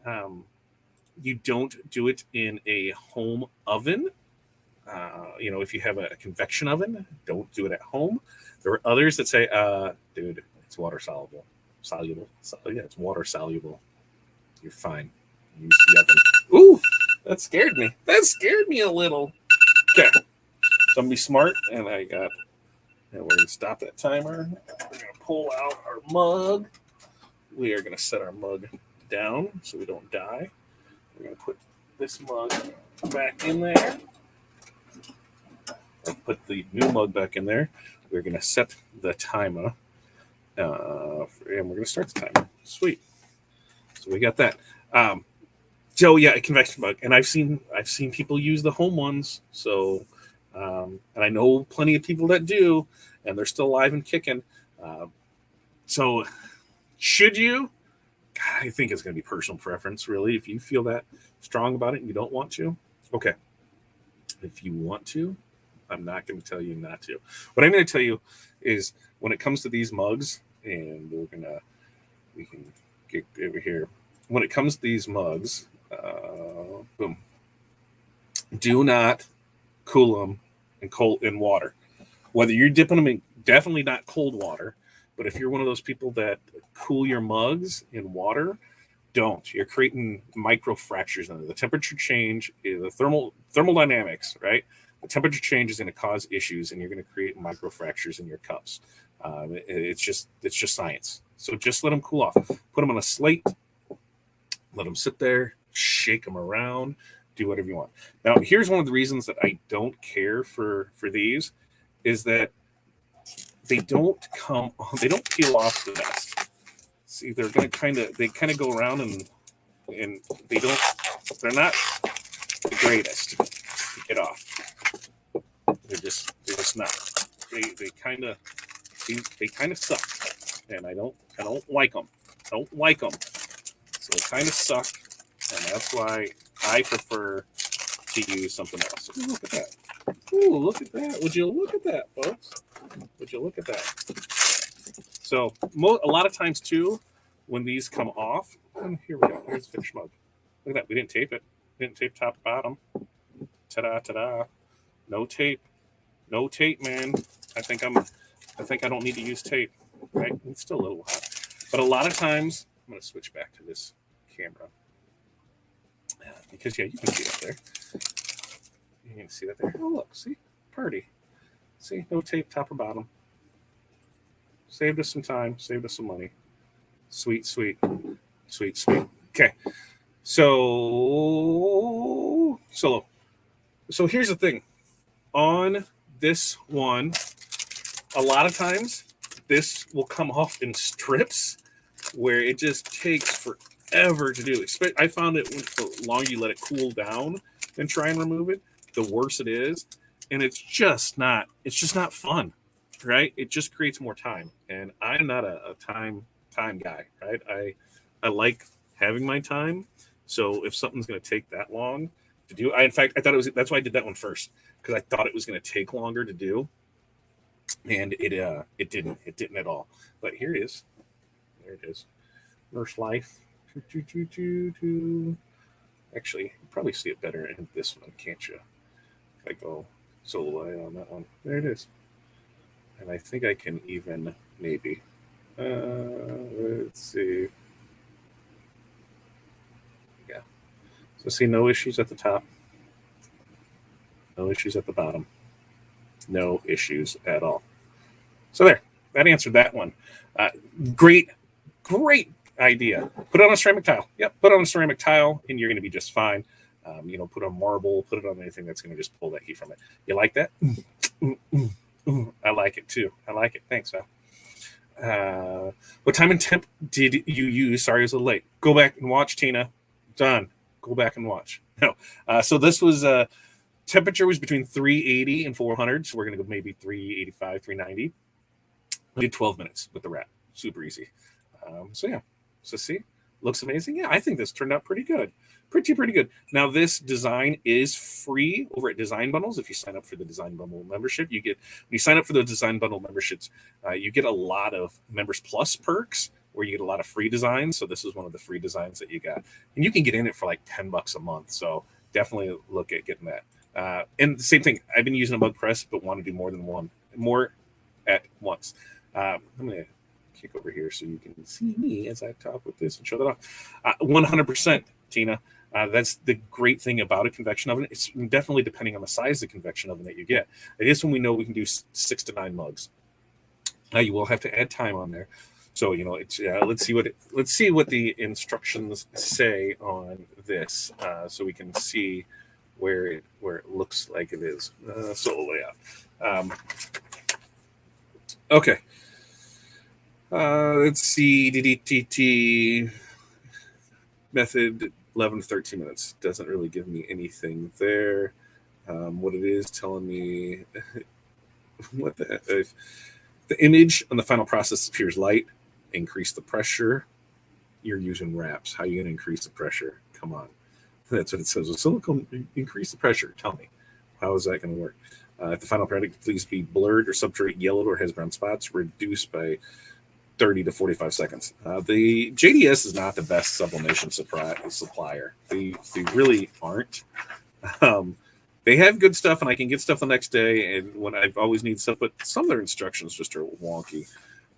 do it in a home oven. You know, if you have a convection oven, don't do it at home. There are others that say, dude, it's water soluble. Yeah, it's water soluble. You're fine. Use the oven. Ooh, that scared me. That scared me a little. Okay. So I'm going to be smart, and we're going to stop that timer. We're going to pull out our mug. We are going to set our mug down so we don't die. We're going to put this mug back in there. Put the new mug back in there. We're going to set the timer. And we're going to start the timer. Sweet. So we got that. So yeah, a convection mug. And I've seen people use the home ones. So, and I know plenty of people that do, and they're still alive and kicking. So should you? God, I think it's going to be personal preference, really. If you feel that strong about it and you don't want to, okay. If you want to, I'm not going to tell you not to. What I'm going to tell you is when it comes to these mugs and we can get over here. When it comes to these mugs, boom, do not cool them in water. Whether you're dipping them in, definitely not cold water, but if you're one of those people that cool your mugs in water, don't. You're creating micro fractures under the temperature change, the thermodynamics, right? The temperature change is going to cause issues, and you're going to create micro fractures in your cups. It's just science. So just let them cool off. Put them on a slate. Let them sit there. Shake them around. Do whatever you want. Now, here's one of the reasons that I don't care for these, is that they don't peel off the best. See, they're going to they kind of go around and they're not the greatest to get off. They're just not. They kind of suck, and I don't like them. Don't like them. So they kind of suck, and that's why I prefer to use something else. Ooh, look at that. Ooh, look at that. Would you look at that, folks? Would you look at that? So a lot of times too, when these come off, and here we go. Here's the finished mug. Look at that. We didn't tape it. We didn't tape top to bottom. Ta-da, ta-da. No tape. No tape, man. I think I don't need to use tape. Right? It's still a little hot. But a lot of times, I'm going to switch back to this camera. Because, yeah, you can see that there. You can see that there. Oh, look. See? Party. See? No tape, top or bottom. Saved us some time. Saved us some money. Sweet, sweet. Sweet, sweet. Okay. So here's the thing. On this one, a lot of times, this will come off in strips where it just takes forever to do. I found it the longer you let it cool down and try and remove it, the worse it is. And it's just not fun, right? It just creates more time. And I'm not a time guy, right? I like having my time. So if something's going to take that long to do, in fact, I thought that's why I did that one first, because I thought it was going to take longer to do. And it didn't at all. But here it is. There it is. Nurse Life. Actually, you can probably see it better in this one, can't you? If I go solo on that one. There it is. And I think I can even maybe. Let's see. Yeah. So see, no issues at the top. No issues at the bottom. No issues at all. So there. That answered that one. Great idea. Put it on a ceramic tile. Yep, put it on a ceramic tile, and you're going to be just fine. Put it on marble, put it on anything that's going to just pull that heat from it. You like that? I like it too. I like it. Thanks, Val. What time and temp did you use? Sorry, I was a little late. Go back and watch, Tina. Done. Go back and watch. No. So this was temperature was between 380 and 400. So we're going to go maybe 385, 390. We did 12 minutes with the wrap. Super easy. So yeah. So see, looks amazing. Yeah, I think this turned out pretty good. Pretty good. Now this design is free over at Design Bundles. If you sign up for the Design Bundle membership, when you sign up for the Design Bundle memberships, you get a lot of Members Plus perks where you get a lot of free designs. So this is one of the free designs that you got, and you can get in it for like $10 a month. So definitely look at getting that. And the same thing, I've been using a mug press, but want to do more at once. I'm gonna kick over here so you can see me as I talk with this and show that off. 100%, Tina. That's the great thing about a convection oven. It's definitely depending on the size of the convection oven that you get. It is when we know we can do 6 to 9 mugs. Now you will have to add time on there. So it's let's see what the instructions say on this, so we can see where it looks like it is. So layout. Okay. Let's see. DDTT method 11 to 13 minutes. Doesn't really give me anything there. What it is telling me, what the image on the final process appears light. Increase the pressure. You're using wraps. How are you going to increase the pressure? Come on. That's what it says. With silicone, increase the pressure. Tell me. How is that going to work? If the final product please be blurred or substrate yellowed or has brown spots, reduced by 30 to 45 seconds. The JDS is not the best sublimation supplier. They really aren't. They have good stuff, and I can get stuff the next day, and when I've always need stuff, but some of their instructions just are wonky.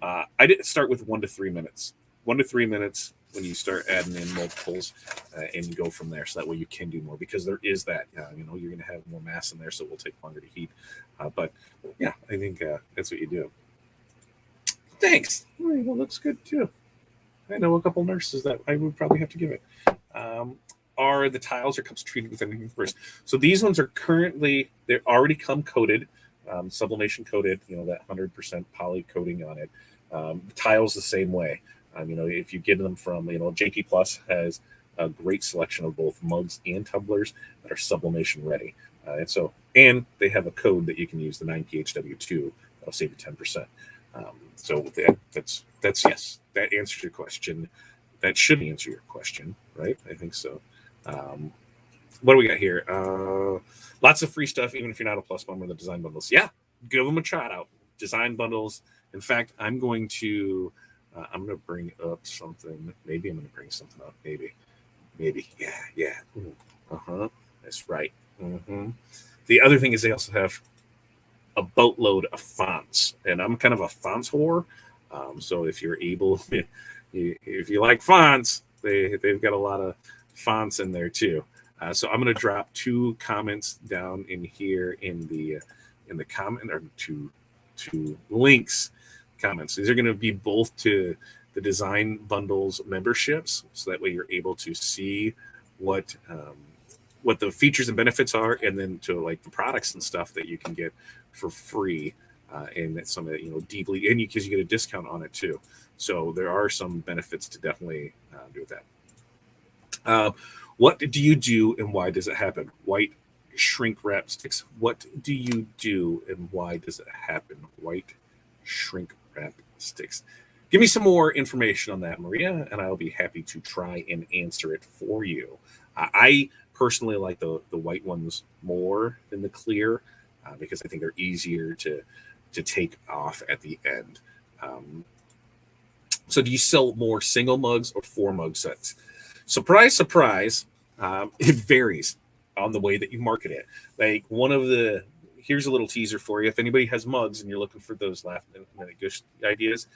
I didn't start with 1 to 3 minutes. 1 to 3 minutes when you start adding in multiples, and you go from there. So that way you can do more, because there is that, you're going to have more mass in there, so it will take longer to heat. But yeah, I think that's what you do. Thanks. Well, it looks good too. I know a couple nurses that I would probably have to give it. Are the tiles or cups treated with anything first? So these ones are currently, they already come coated, sublimation coated, that 100% poly coating on it. The tiles the same way. If you get them from, JT Plus has a great selection of both mugs and tumblers that are sublimation ready. And they have a code that you can use, the 9PHW2, that'll save you 10%. So that's yes, that answers your question. That should answer your question, right? I think so. What do we got here? Lots of free stuff, even if you're not a plus member. The design bundles, yeah, give them a shout out. Design bundles. In fact, I'm going to bring up something. Maybe I'm going to bring something up. Maybe. Yeah. That's right. The other thing is they also have a boatload of fonts, and I'm kind of a fonts whore. So if you're able, if you like fonts, they've got a lot of fonts in there too. So I'm going to drop 2 comments down in here in the comment, or two links comments. These are going to be both to the design bundles memberships, so that way you're able to see what the features and benefits are, and then to like the products and stuff that you can get for free, and that's some of it, deeply, and because you get a discount on it too. So there are some benefits to definitely do with that. What do you do, and why does it happen? White shrink wrap sticks. What do you do, and why does it happen? White shrink wrap sticks. Give me some more information on that, Maria, and I'll be happy to try and answer it for you. I personally like the white ones more than the clear, because I think they're easier to take off at the end. So do you sell more single mugs or 4 mug sets? Surprise, surprise. It varies on the way that you market it. Like here's a little teaser for you. If anybody has mugs and you're looking for those last minute good ideas,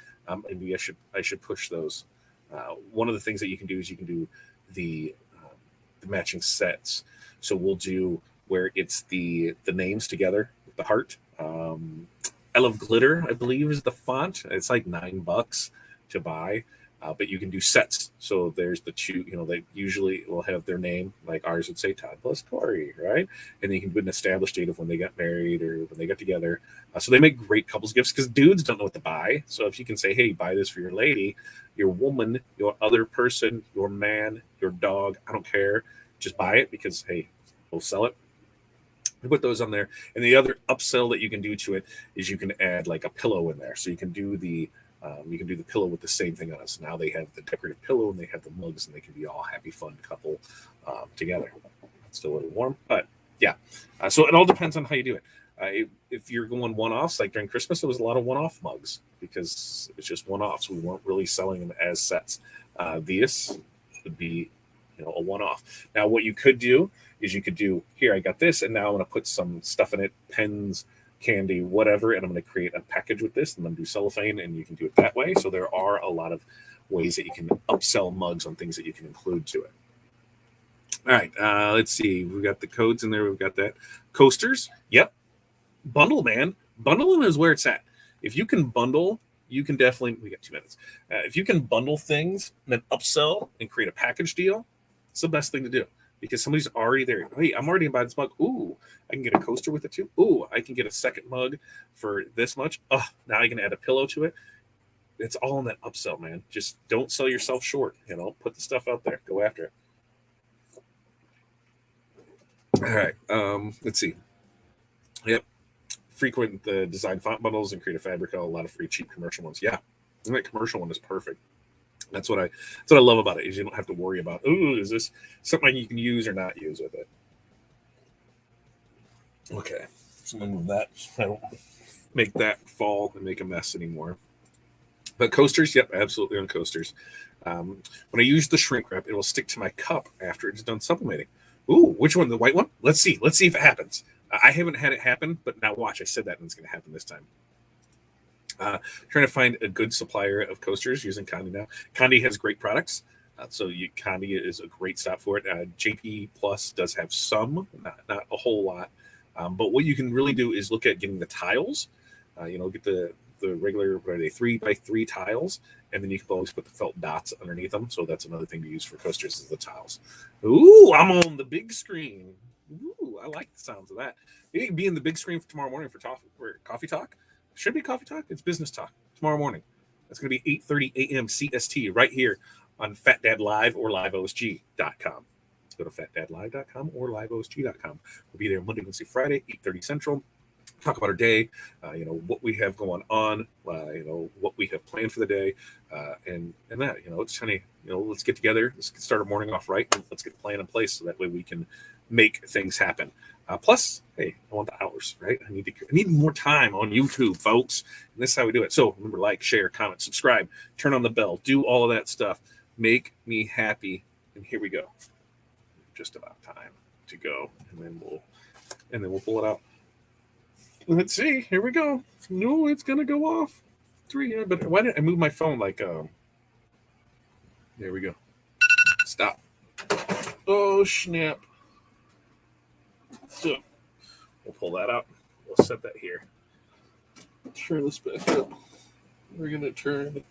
maybe I should push those. One of the things that you can do is you can do the matching sets. So we'll do where it's the names together with the heart. I Love Glitter, I believe, is the font. It's like $9 to buy, but you can do sets. So there's the 2, they usually will have their name, like ours would say Todd plus Corey, right? And then you can put an established date of when they got married or when they got together. So they make great couples gifts, because dudes don't know what to buy. So if you can say, hey, buy this for your lady, your woman, your other person, your man, your dog, I don't care, just buy it, because hey, we'll sell it. We put those on there. And the other upsell that you can do to it is you can add like a pillow in there. So you can do the pillow with the same thing on it. So now they have the decorative pillow and they have the mugs, and they can be all happy, fun couple together. It's still a little warm, but yeah. So it all depends on how you do it. If you're going one-offs, like during Christmas, it was a lot of one-off mugs, because it's just one-offs. We weren't really selling them as sets. This would be a one-off. Now, what you could do is you could do, here, I got this, and now I'm going to put some stuff in it, pens, candy, whatever, and I'm going to create a package with this, and then do cellophane, and you can do it that way. So there are a lot of ways that you can upsell mugs on things that you can include to it. All right, let's see. We've got the codes in there. We've got that. Coasters, yep. Bundle, man. Bundling is where it's at. If you can bundle, you can definitely, we got 2 minutes. If you can bundle things and then upsell and create a package deal, it's the best thing to do, because somebody's already there. Hey, I'm already going to buy this mug. Ooh, I can get a coaster with it too. Ooh, I can get a second mug for this much. Oh, now I can add a pillow to it. It's all in that upsell, man. Just don't sell yourself short. Put the stuff out there. Go after it. All right. Let's see. Yep. Frequent the design font bundles and create a fabric. A lot of free cheap commercial ones. Yeah, and that commercial one is perfect. That's what I love about it, is you don't have to worry about, is this something you can use or not use with it. Okay, so I'm gonna move that. I don't make that fall and make a mess anymore. But coasters, yep, absolutely on coasters. When I use the shrink wrap, it will stick to my cup after it's done sublimating. Ooh, which one? The white one? Let's see. Let's see if it happens. I haven't had it happen, but now watch. I said that and it's going to happen this time. Trying to find a good supplier of coasters using Condi now. Condi has great products. Condi is a great stop for it. JP Plus does have some, not a whole lot. But what you can really do is look at getting the tiles. Get the regular, what are they, 3x3 tiles, and then you can always put the felt dots underneath them. So that's another thing to use for coasters is the tiles. Ooh, I'm on the big screen. Ooh, I like the sounds of that. You can be in the big screen for tomorrow morning for coffee talk. Should be coffee talk. It's business talk tomorrow morning. That's going to be 8:30 a.m. CST right here on FatDad Live or liveosg.com. Go to fatdadlive.com or liveosg.com. We'll be there Monday, Wednesday, Friday, 8:30 Central. Talk about our day, what we have going on, what we have planned for the day, and that, it's kind of, let's get together, let's start our morning off right, and let's get a plan in place so that way we can make things happen. Plus, hey, I want the hours, right? I need more time on YouTube, folks. And this is how we do it. So remember, like, share, comment, subscribe, turn on the bell, do all of that stuff. Make me happy. And here we go. Just about time to go, and then we'll pull it out. Let's see. Here we go. No, it's gonna go off. 3. Yeah, but why did I move my phone? There we go. Stop. Oh snap. So we'll pull that out. We'll set that here. Turn this back up. We're gonna turn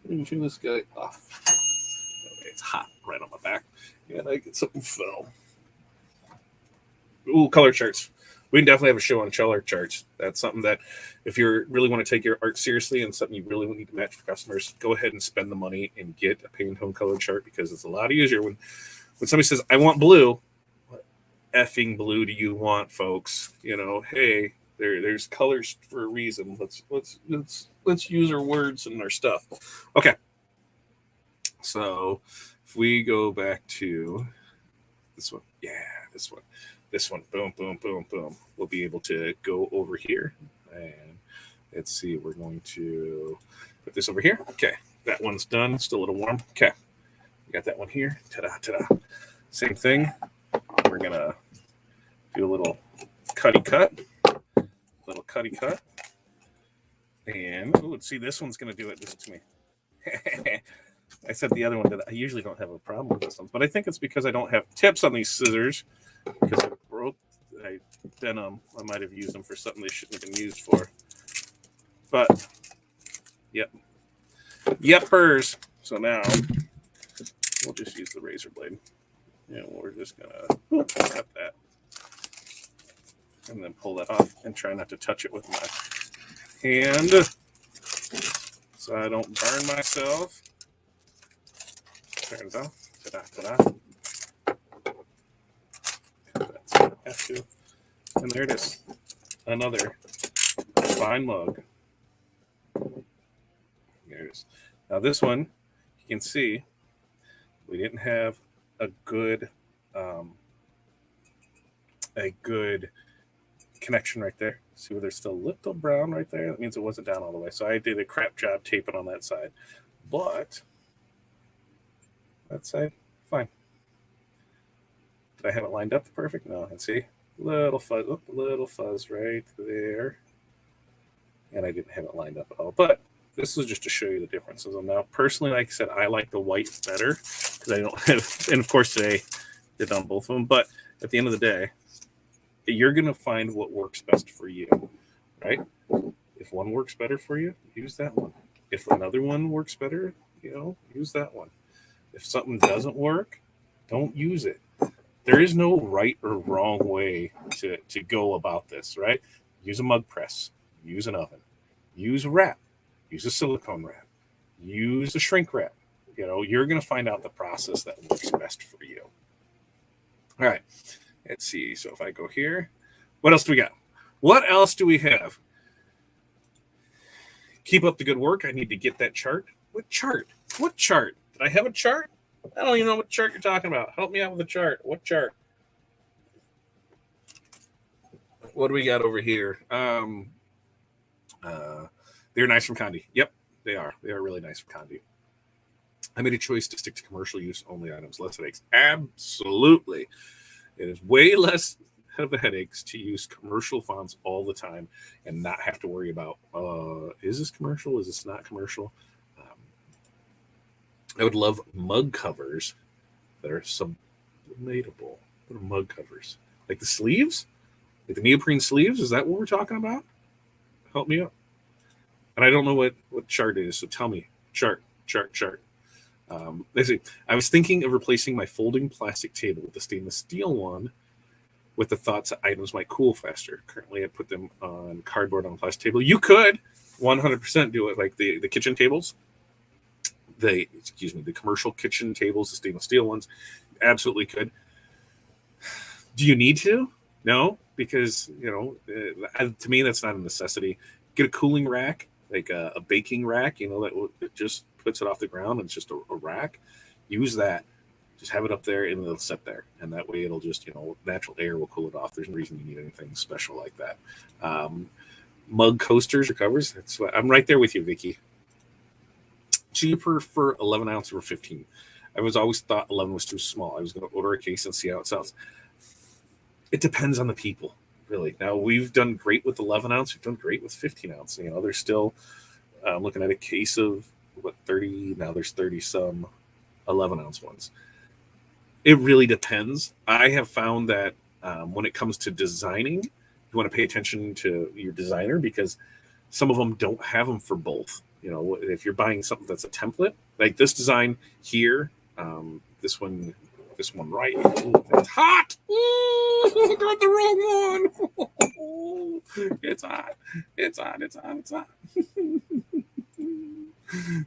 this guy off. Okay, it's hot right on my back. And I get something fell. Ooh, color charts. We can definitely have a show on color charts. That's something that if you really want to take your art seriously and something you really need to match for customers, go ahead and spend the money and get a Pantone color chart, because it's a lot easier when somebody says, I want blue. What effing blue do you want, folks? Hey, there's colors for a reason. Let's use our words and our stuff. Okay. So if we go back to this one, this one, boom, boom, boom, boom. We'll be able to go over here, and let's see. We're going to put this over here. Okay, that one's done. Still a little warm. Okay, we got that one here. Ta-da, ta-da. Same thing. We're gonna do a little cutty cut, and let's see. This one's gonna do it. Listen to me. I said the other one that I usually don't have a problem with this one, but I think it's because I don't have tips on these scissors, because I broke denim. I might have used them for something they shouldn't have been used for. But yepers. So now we'll just use the razor blade, and we're just gonna cut that, and then pull that off, and try not to touch it with my hand so I don't burn myself. Turn it off. Ta-da, ta-da. Have to. And there it is. Another fine mug. There it is. Now this one, you can see we didn't have a good connection right there. See where there's still a little brown right there? That means it wasn't down all the way. So I did a crap job taping on that side. But that side, fine. Did I have it lined up perfect? No, and see, little fuzz right there. And I didn't have it lined up at all. But this is just to show you the differences. And now, personally, like I said, I like the white better because I don't have, and of course today did on both of them. But at the end of the day, you're going to find what works best for you, right? If one works better for you, use that one. If another one works better, use that one. If something doesn't work, don't use it. There is no right or wrong way to go about this, right? Use a mug press. Use an oven. Use a wrap. Use a silicone wrap. Use a shrink wrap. You're going to find out the process that works best for you. All right. Let's see. So if I go here, what else do we got? What else do we have? Keep up the good work. I need to get that chart. What chart? What chart? Did I have a chart? I don't even know what chart you're talking about. Help me out with a chart. What chart? What do we got over here? They're nice from Condi. Yep. They are really nice for Condi. I made a choice to stick to commercial use only items, less headaches. Absolutely. It is way less of a headaches to use commercial fonts all the time and not have to worry about, is this commercial? Is this not commercial? I would love mug covers that are sublimatable. What are mug covers? Like the sleeves? Like the neoprene sleeves? Is that what we're talking about? Help me out. And I don't know what chart it is, so tell me. Chart. Let's see. I was thinking of replacing my folding plastic table with the stainless steel one with the thoughts that items might cool faster. Currently, I put them on cardboard on a plastic table. You could 100% do it like the kitchen tables. The commercial kitchen tables, the stainless steel ones, absolutely could. Do you need to? No, because, to me, that's not a necessity. Get a cooling rack, like a baking rack, that just puts it off the ground and it's just a rack. Use that. Just have it up there and it'll sit there. And that way it'll just, natural air will cool it off. There's no reason you need anything special like that. Mug coasters or covers. I'm right there with you, Vicky. Cheaper for 11 ounce or 15. I was always thought 11 was too small. I was going to order a case and see how it sounds. It depends on the people, really. Now, we've done great with 11 ounce. We've done great with 15 ounce. There's still looking at a case of 30. Now there's 30 some 11 ounce ones. It really depends. I have found that when it comes to designing, you want to pay attention to your designer because some of them don't have them for both. If you're buying something that's a template, like this design here, this one right. Ooh, it's hot. Ooh, I got the wrong one. It's hot.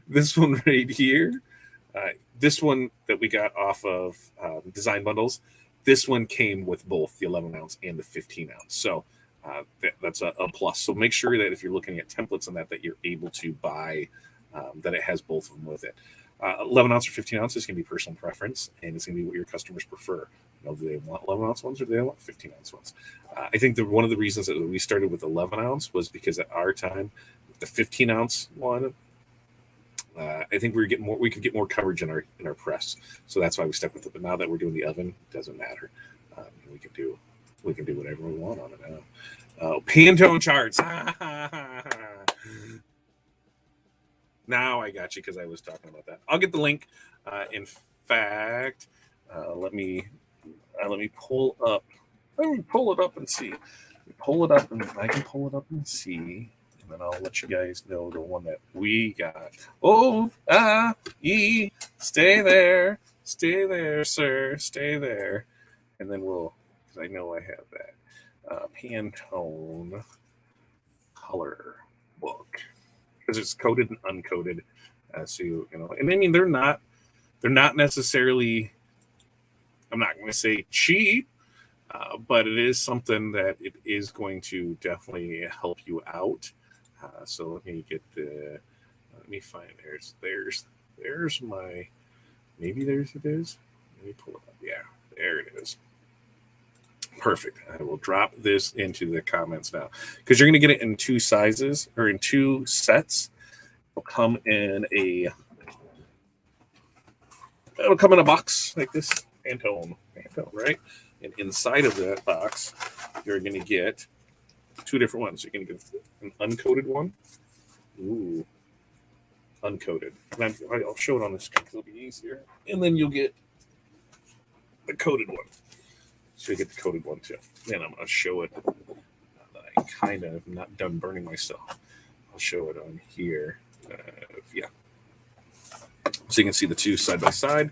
This one right here, this one that we got off of Design Bundles, this one came with both the 11 ounce and the 15 ounce. So that's a plus. So make sure that if you're looking at templates on that you're able to buy that it has both of them with it. 11 ounce or 15 ounce is going to be personal preference, and it's going to be what your customers prefer. Do they want 11 ounce ones or do they want 15 ounce ones? I think that one of the reasons that we started with 11 ounce was because at our time, the 15 ounce one, I think we could get more coverage in our press. So that's why we stuck with it. But now that we're doing the oven, it doesn't matter. We can do whatever we want on it now. Pantone charts. Now I got you because I was talking about that. I'll get the link. In fact, let me pull up. Let me pull it up and see. I can pull it up and see, and then I'll let you guys know the one that we got. Stay there, sir, stay there, and then because I know I have that Pantone color book. Because it's coded and uncoded, and I mean they're not necessarily. I'm not going to say cheap, but it is something that it is going to definitely help you out. So let me find there's my maybe it is. Let me pull it up. Yeah, there it is. Perfect. I will drop this into the comments now because you're going to get it in two sizes or in two sets. It'll come in a box like this, Pantone, right? And inside of that box, you're going to get two different ones. You're going to get an uncoated one. Ooh, uncoated. And I'll show it on the screen because it'll be easier. And then you'll get the coated one. So you get the coated one too. And I'm going to show it. I kind of am not done burning myself. I'll show it on here. Yeah. So you can see the two side by side.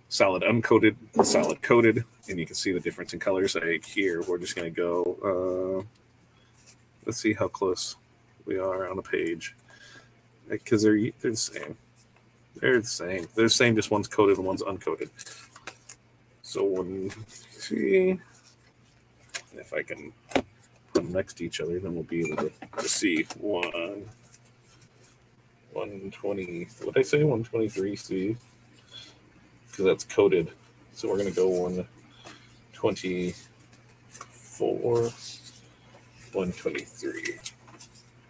Solid uncoated, solid coated. And you can see the difference in colors. Like here, we're just going to go. Let's see how close we are on a page. Because they're the same. They're the same, just one's coated and one's uncoated. So see if I can put them next to each other, then we'll be able to see 120. What did I say? 123. See, because that's coated. So we're going to go 124, 123.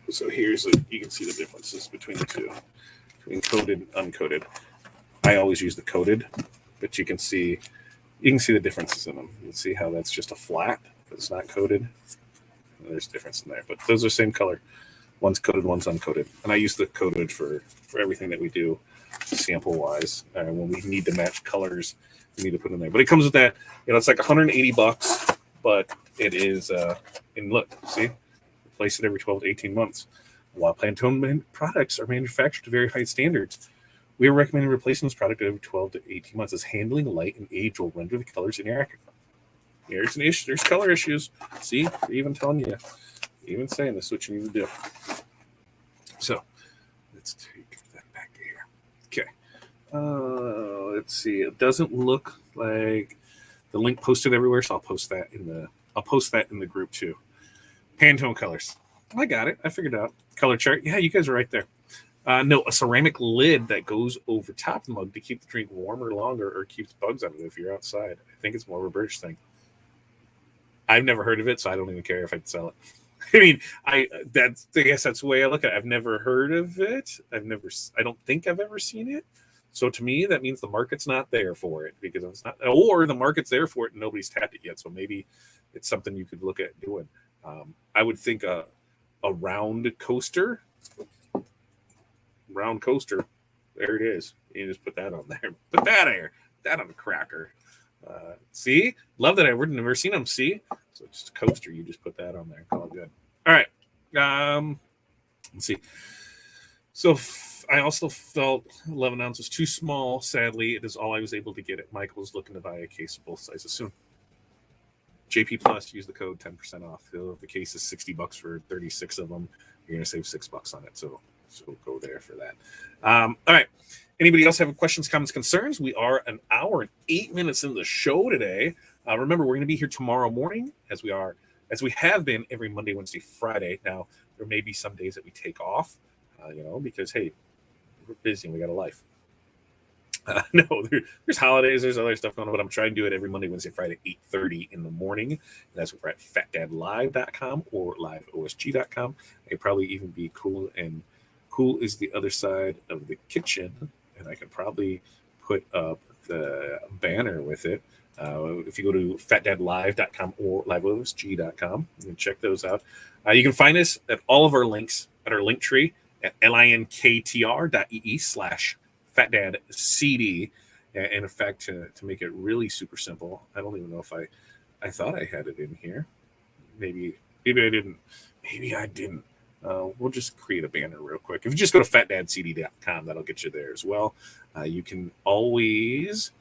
So here's you can see the differences between the two, between coated and uncoated. I always use the coated, but you can see the differences in them. You can see how that's just a flat, but it's not coated. There's difference in there, but those are the same color. One's coated, one's uncoated, and I use the coated for everything that we do, sample wise. When we need to match colors, we need to put in there. But it comes with that. It's like $180, but it is. And look, see, replace it every 12 to 18 months. While Pantone products are manufactured to very high standards, we are recommending replacing this product every 12 to 18 months, as handling light and age will render the colors inaccurate. Here's an issue. There's color issues. See, even telling you, even saying this is what you need to do. So let's take that back here. Okay. Let's see. It doesn't look like the link posted everywhere, so I'll post that in the group too. Pantone colors. I got it. I figured it out. Color chart. Yeah, you guys are right there. No, a ceramic lid that goes over top the mug to keep the drink warmer longer or keeps bugs out of it if you're outside. I think it's more of a British thing. I've never heard of it, so I don't even care if I can sell it. I mean, I guess that's the way I look at it. I've never heard of it. I don't think I've ever seen it. So to me, that means the market's not there for it, because it's not, or the market's there for it and nobody's tapped it yet. So maybe it's something you could look at doing. I would think a round coaster. There it is. You just put that on there. Put that there. That on a cracker. See? Love that. I've never seen them. See? So just a coaster. You just put that on there. Call it good. All right. Let's see. So I also felt 11 ounces was too small. Sadly, it is all I was able to get at Michael's. Looking to buy a case of both sizes soon. JP Plus, use the code 10% off. If the case is $60 for 36 of them, you're going to save $6 on it. So go there for that. All right. Anybody else have questions, comments, concerns? We are an hour and 8 minutes into the show today. Remember, we're going to be here tomorrow morning, as we have been every Monday, Wednesday, Friday. Now, there may be some days that we take off, because, hey, we're busy and we got a life. No, there's holidays, there's other stuff going on, but I'm trying to do it every Monday, Wednesday, Friday, 8:30 in the morning. And that's over at FatDad25.com or liveosg.com. It'd probably even be cool, and cool is the other side of the kitchen, and I could probably put up the banner with it. If you go to fatdadlive.com or liveosg.com, you can check those out. You can find us at all of our links at our link tree at linktr.ee/FatDadCD. And in fact, to make it really super simple, I don't even know if I thought I had it in here. Maybe I didn't. Maybe I didn't. We'll just create a banner real quick. If you just go to fatdadcd.com, that'll get you there as well. You can always,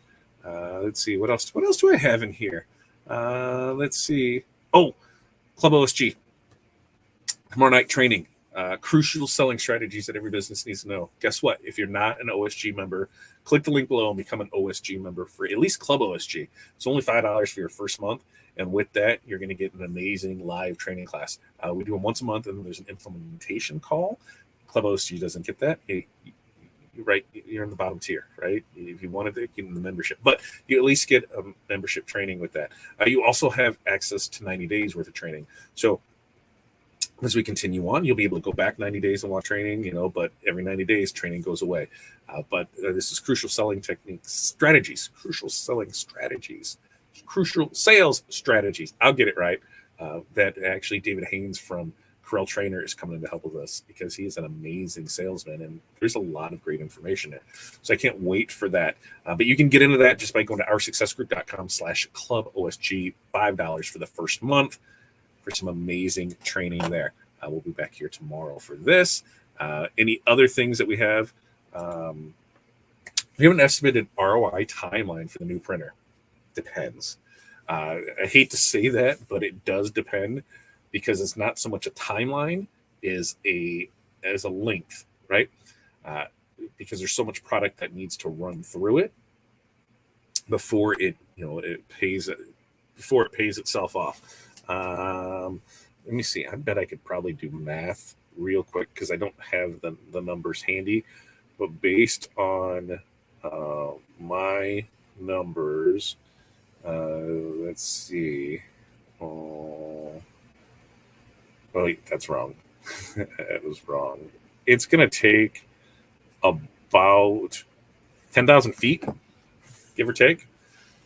let's see, what else do I have in here? Let's see. Oh, Club OSG. Tomorrow night training. Crucial selling strategies that every business needs to know. Guess what? If you're not an OSG member, click the link below and become an OSG member for at least Club OSG. It's only $5 for your first month. And with that, you're going to get an amazing live training class. We do them once a month, and then there's an implementation call. Club OSG doesn't get that. You're right. You're in the bottom tier, right? If you wanted to get in the membership, but you at least get a membership training with that. You also have access to 90 days worth of training. So as we continue on, you'll be able to go back 90 days and watch training, but every 90 days training goes away. But this is Crucial Selling Strategies. Crucial Sales Strategies. I'll get it right. That actually David Haynes from Corel Trainer is coming in to help with us, because he is an amazing salesman, and there's a lot of great information there. So I can't wait for that. But you can get into that just by going to oursuccessgroup.com/clubosg, $5 for the first month for some amazing training there. We'll be back here tomorrow for this. Any other things that we have? We have an estimated ROI timeline for the new printer. Depends. I hate to say that, but it does depend, because it's not so much a timeline as a length, right? Because there's so much product that needs to run through it before it pays itself off. Let me see. I bet I could probably do math real quick, because I don't have the numbers handy. But based on my numbers, let's see. Oh, wait, that's wrong. That was wrong. It's going to take about 10,000 feet, give or take,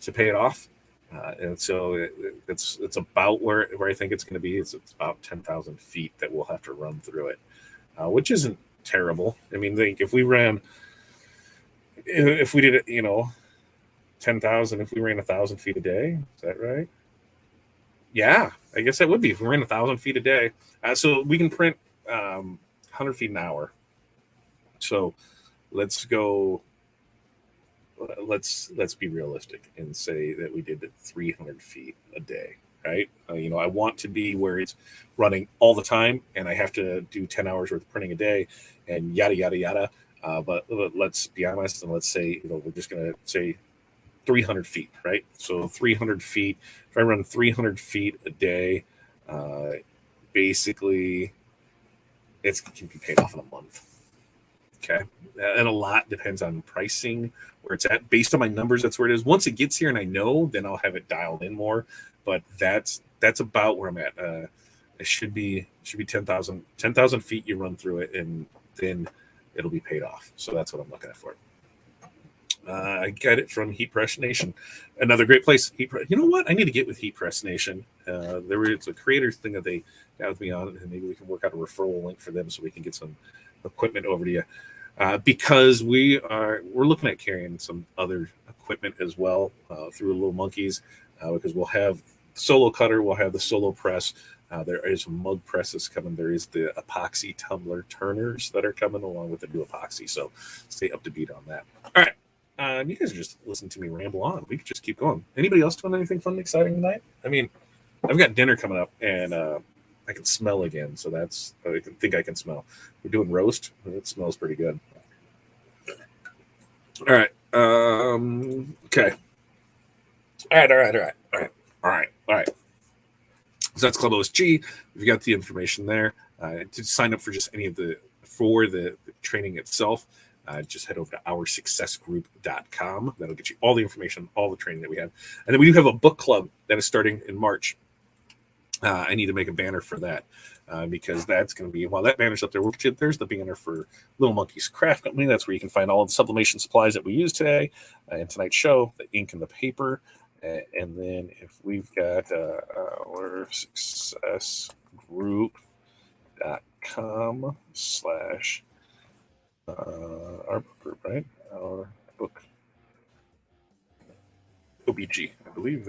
to pay it off. And so it's about where I think it's going to be. It's about 10,000 feet that we'll have to run through it, which isn't terrible. I mean, think if we did it, 10,000, if we ran 1,000 feet a day, is that right? Yeah, I guess that would be if we ran 1,000 feet a day. So we can print 100 feet an hour. So let's go. Let's be realistic and say that we did 300 feet a day, right? I want to be where it's running all the time, and I have to do 10 hours worth of printing a day, and yada yada yada. But let's be honest, and let's say we're just gonna say 300 feet, right? So 300 feet. If I run 300 feet a day, basically, it can be paid off in a month. Okay, and a lot depends on pricing, where it's at. Based on my numbers, that's where it is. Once it gets here and I know, then I'll have it dialed in more. But that's about where I'm at. It should be 10,000 feet. You run through it, and then it'll be paid off. So that's what I'm looking at for it. I got it from Heat Press Nation, another great place. You know what? I need to get with Heat Press Nation. There was a creators thing that they got with me on, and maybe we can work out a referral link for them so we can get some equipment over to you. Because we're looking at carrying some other equipment as well through Little Monkeys, because we'll have solo cutter, we'll have the solo press. There is a mug presses coming. There is the epoxy tumbler turners that are coming along with the new epoxy. So stay up to beat on that. All right. You guys are just listening to me ramble on. We could just keep going. Anybody else doing anything fun and exciting tonight? I mean, I've got dinner coming up, and I can smell again. So I can smell. We're doing roast. It smells pretty good. All right. Okay. All right. So that's Club OSG. We've got the information there. To sign up for just any of the training itself, just head over to OurSuccessGroup.com. That'll get you all the information, all the training that we have. And then we do have a book club that is starting in March. I need to make a banner for that because that's going to be, while that banner's up there, there's the banner for Little Monkeys Craft Company. That's where you can find all of the sublimation supplies that we use today in tonight's show, the ink and the paper. And then if we've got OurSuccessGroup.com / our book group, right? Our book OBG. I believe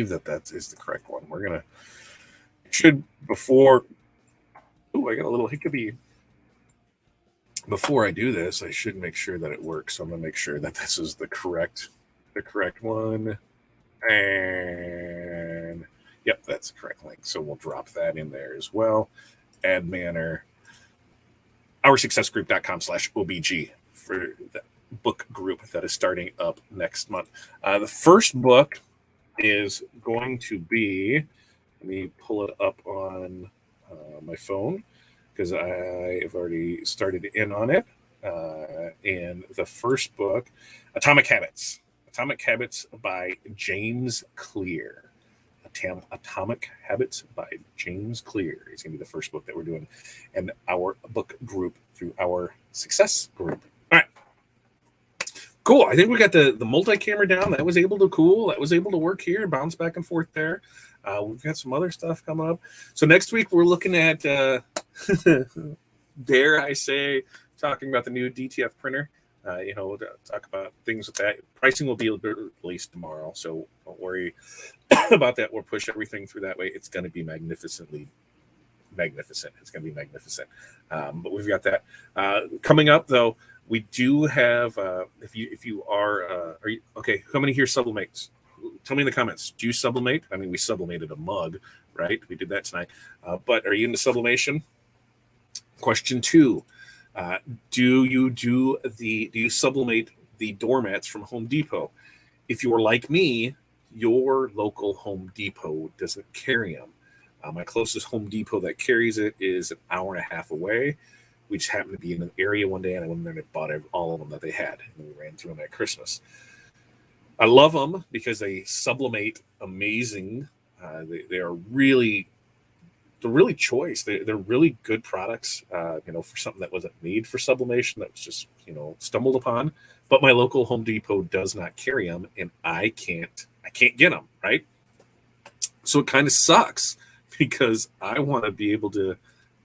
that is the correct one. We're gonna I got a little hiccupy. Before I do this, I should make sure that it works. So I'm gonna make sure that this is the correct one. And yep, that's the correct link. So we'll drop that in there as well. Add banner. OurSuccessGroup.com / OBG for the book group that is starting up next month. The first book is going to be, let me pull it up on my phone because I have already started in on it. And the first book, Atomic Habits by James Clear. Atomic Habits by James Clear is going to be the first book that we're doing in our book group through our success group. All right. Cool. I think we got the multi-camera down. That was able to work here, bounce back and forth there. We've got some other stuff coming up. So next week we're looking at, dare I say, talking about the new DTF printer. We'll talk about things with that. Pricing will be released tomorrow, so don't worry about that. We'll push everything through that way. It's going to be magnificent. It's going to be magnificent. But we've got that coming up, though. We do have. If you are you okay? How many here sublimates? Tell me in the comments. Do you sublimate? I mean, we sublimated a mug, right? We did that tonight. But are you into sublimation? Question 2. Do you sublimate the doormats from Home Depot? If you are like me, your local Home Depot doesn't carry them. My closest Home Depot that carries it is an hour and a half away. We just happened to be in an area one day, and I went in there and bought all of them that they had, and we ran through them at Christmas. I love them because they sublimate amazing. They are really really choice. They're really good products, for something that wasn't made for sublimation, that was just, stumbled upon. But my local Home Depot does not carry them, and I can't get them, right? So it kind of sucks because I want to be able to,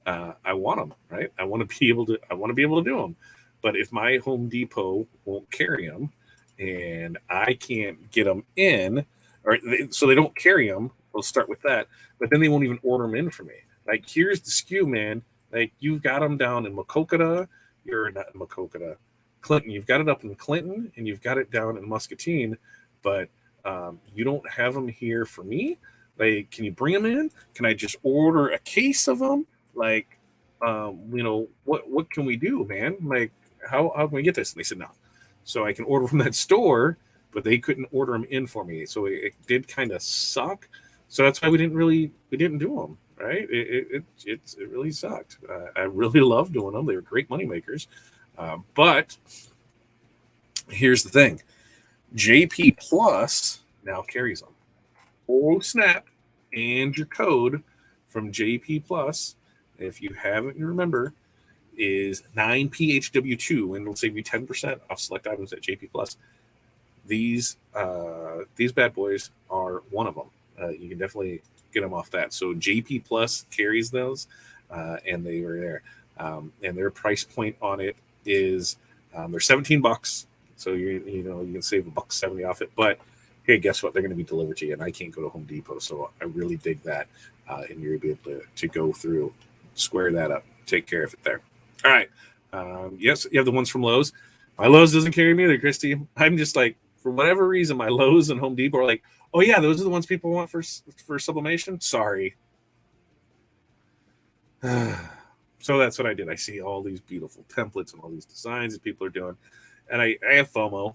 I want them, right? I want to be able to do them. But if my Home Depot won't carry them and I can't get them in, so they don't carry them, we'll start with that. But then they won't even order them in for me. Like, here's the SKU, man. Like, you've got them down in Maquoketa. You're not in Maquoketa. Clinton. You've got it up in Clinton, and you've got it down in Muscatine, but you don't have them here for me. Like, can you bring them in? Can I just order a case of them? Like, what can we do, man? Like, how can we get this? And they said no. So I can order from that store, but they couldn't order them in for me. So it did kind of suck. So that's why we didn't do them, right? It really sucked. I really loved doing them. They were great money makers. But here's the thing. JP Plus now carries them. Oh, snap. And your code from JP Plus, if you haven't, remember, is 9PHW2, and it'll save you 10% off select items at JP Plus. These bad boys are one of them. You can definitely get them off that. So JP Plus carries those, and they were there. And their price point on it is they're $17. So you can save $1.70 off it. But hey, guess what? They're going to be delivered to you, and I can't go to Home Depot, so I really dig that. And you're able to go through, square that up, take care of it there. All right. Yes, you have the ones from Lowe's. My Lowe's doesn't carry me either, Christy. I'm just like, for whatever reason, my Lowe's and Home Depot are like, oh yeah, those are the ones people want for sublimation. Sorry. So that's what I did. I see all these beautiful templates and all these designs that people are doing, and I have FOMO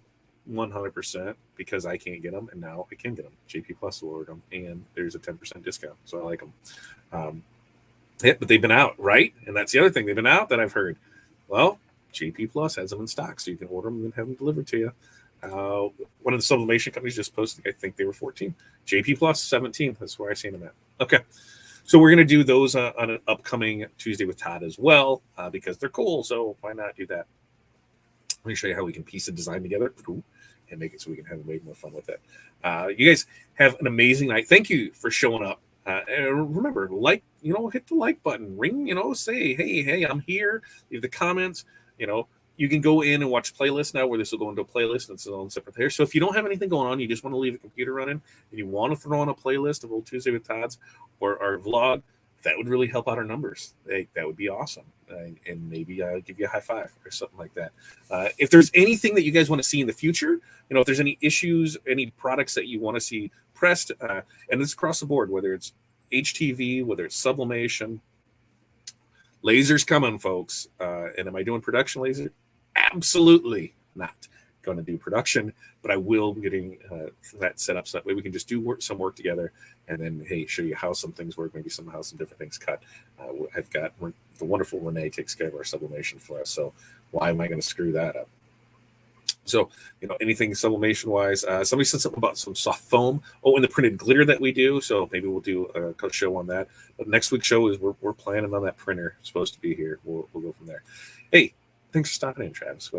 100% because I can't get them, and now I can get them. JP Plus will order them, and there's a 10% discount, so I like them. Yeah, but they've been out, right? And that's the other thing. They've been out that I've heard. Well, JP Plus has them in stock, so you can order them and have them delivered to you. One of the sublimation companies just posted, I think they were 14. JP Plus 17. That's where I seen them at. Okay. So we're going to do those on an upcoming Tuesday with Todd as well, because they're cool. So why not do that? Let me show you how we can piece a design together and make it so we can have way more fun with it. You guys have an amazing night. Thank you for showing up. And remember, hit the like button, ring, say, hey, I'm here. Leave the comments. You can go in and watch playlists now, where this will go into a playlist and it's on separate there. So if you don't have anything going on, you just want to leave a computer running and you want to throw on a playlist of Old Tuesday with Todd's or our vlog, that would really help out our numbers. That would be awesome. And maybe give you a high five or something like that. If there's anything that you guys want to see in the future, if there's any issues, any products that you want to see pressed, and it's across the board, whether it's HTV, whether it's sublimation, laser's coming, folks. And am I doing production laser? Absolutely not going to do production, but I will be getting that set up so that way we can just do some work together, and then, hey, show you how some things work, maybe somehow some different things cut. I've got the wonderful Renee takes care of our sublimation for us, so why am I going to screw that up? So, anything sublimation wise, somebody said something about some soft foam. Oh, and the printed glitter that we do. So maybe we'll do a show on that. But next week's show is we're planning on that printer. It's supposed to be here. We'll go from there. Hey, thanks for stopping in, Travis.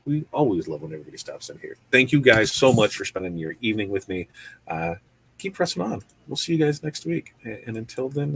We always love when everybody stops in here. Thank you guys so much for spending your evening with me. Keep pressing on. We'll see you guys next week. And until then,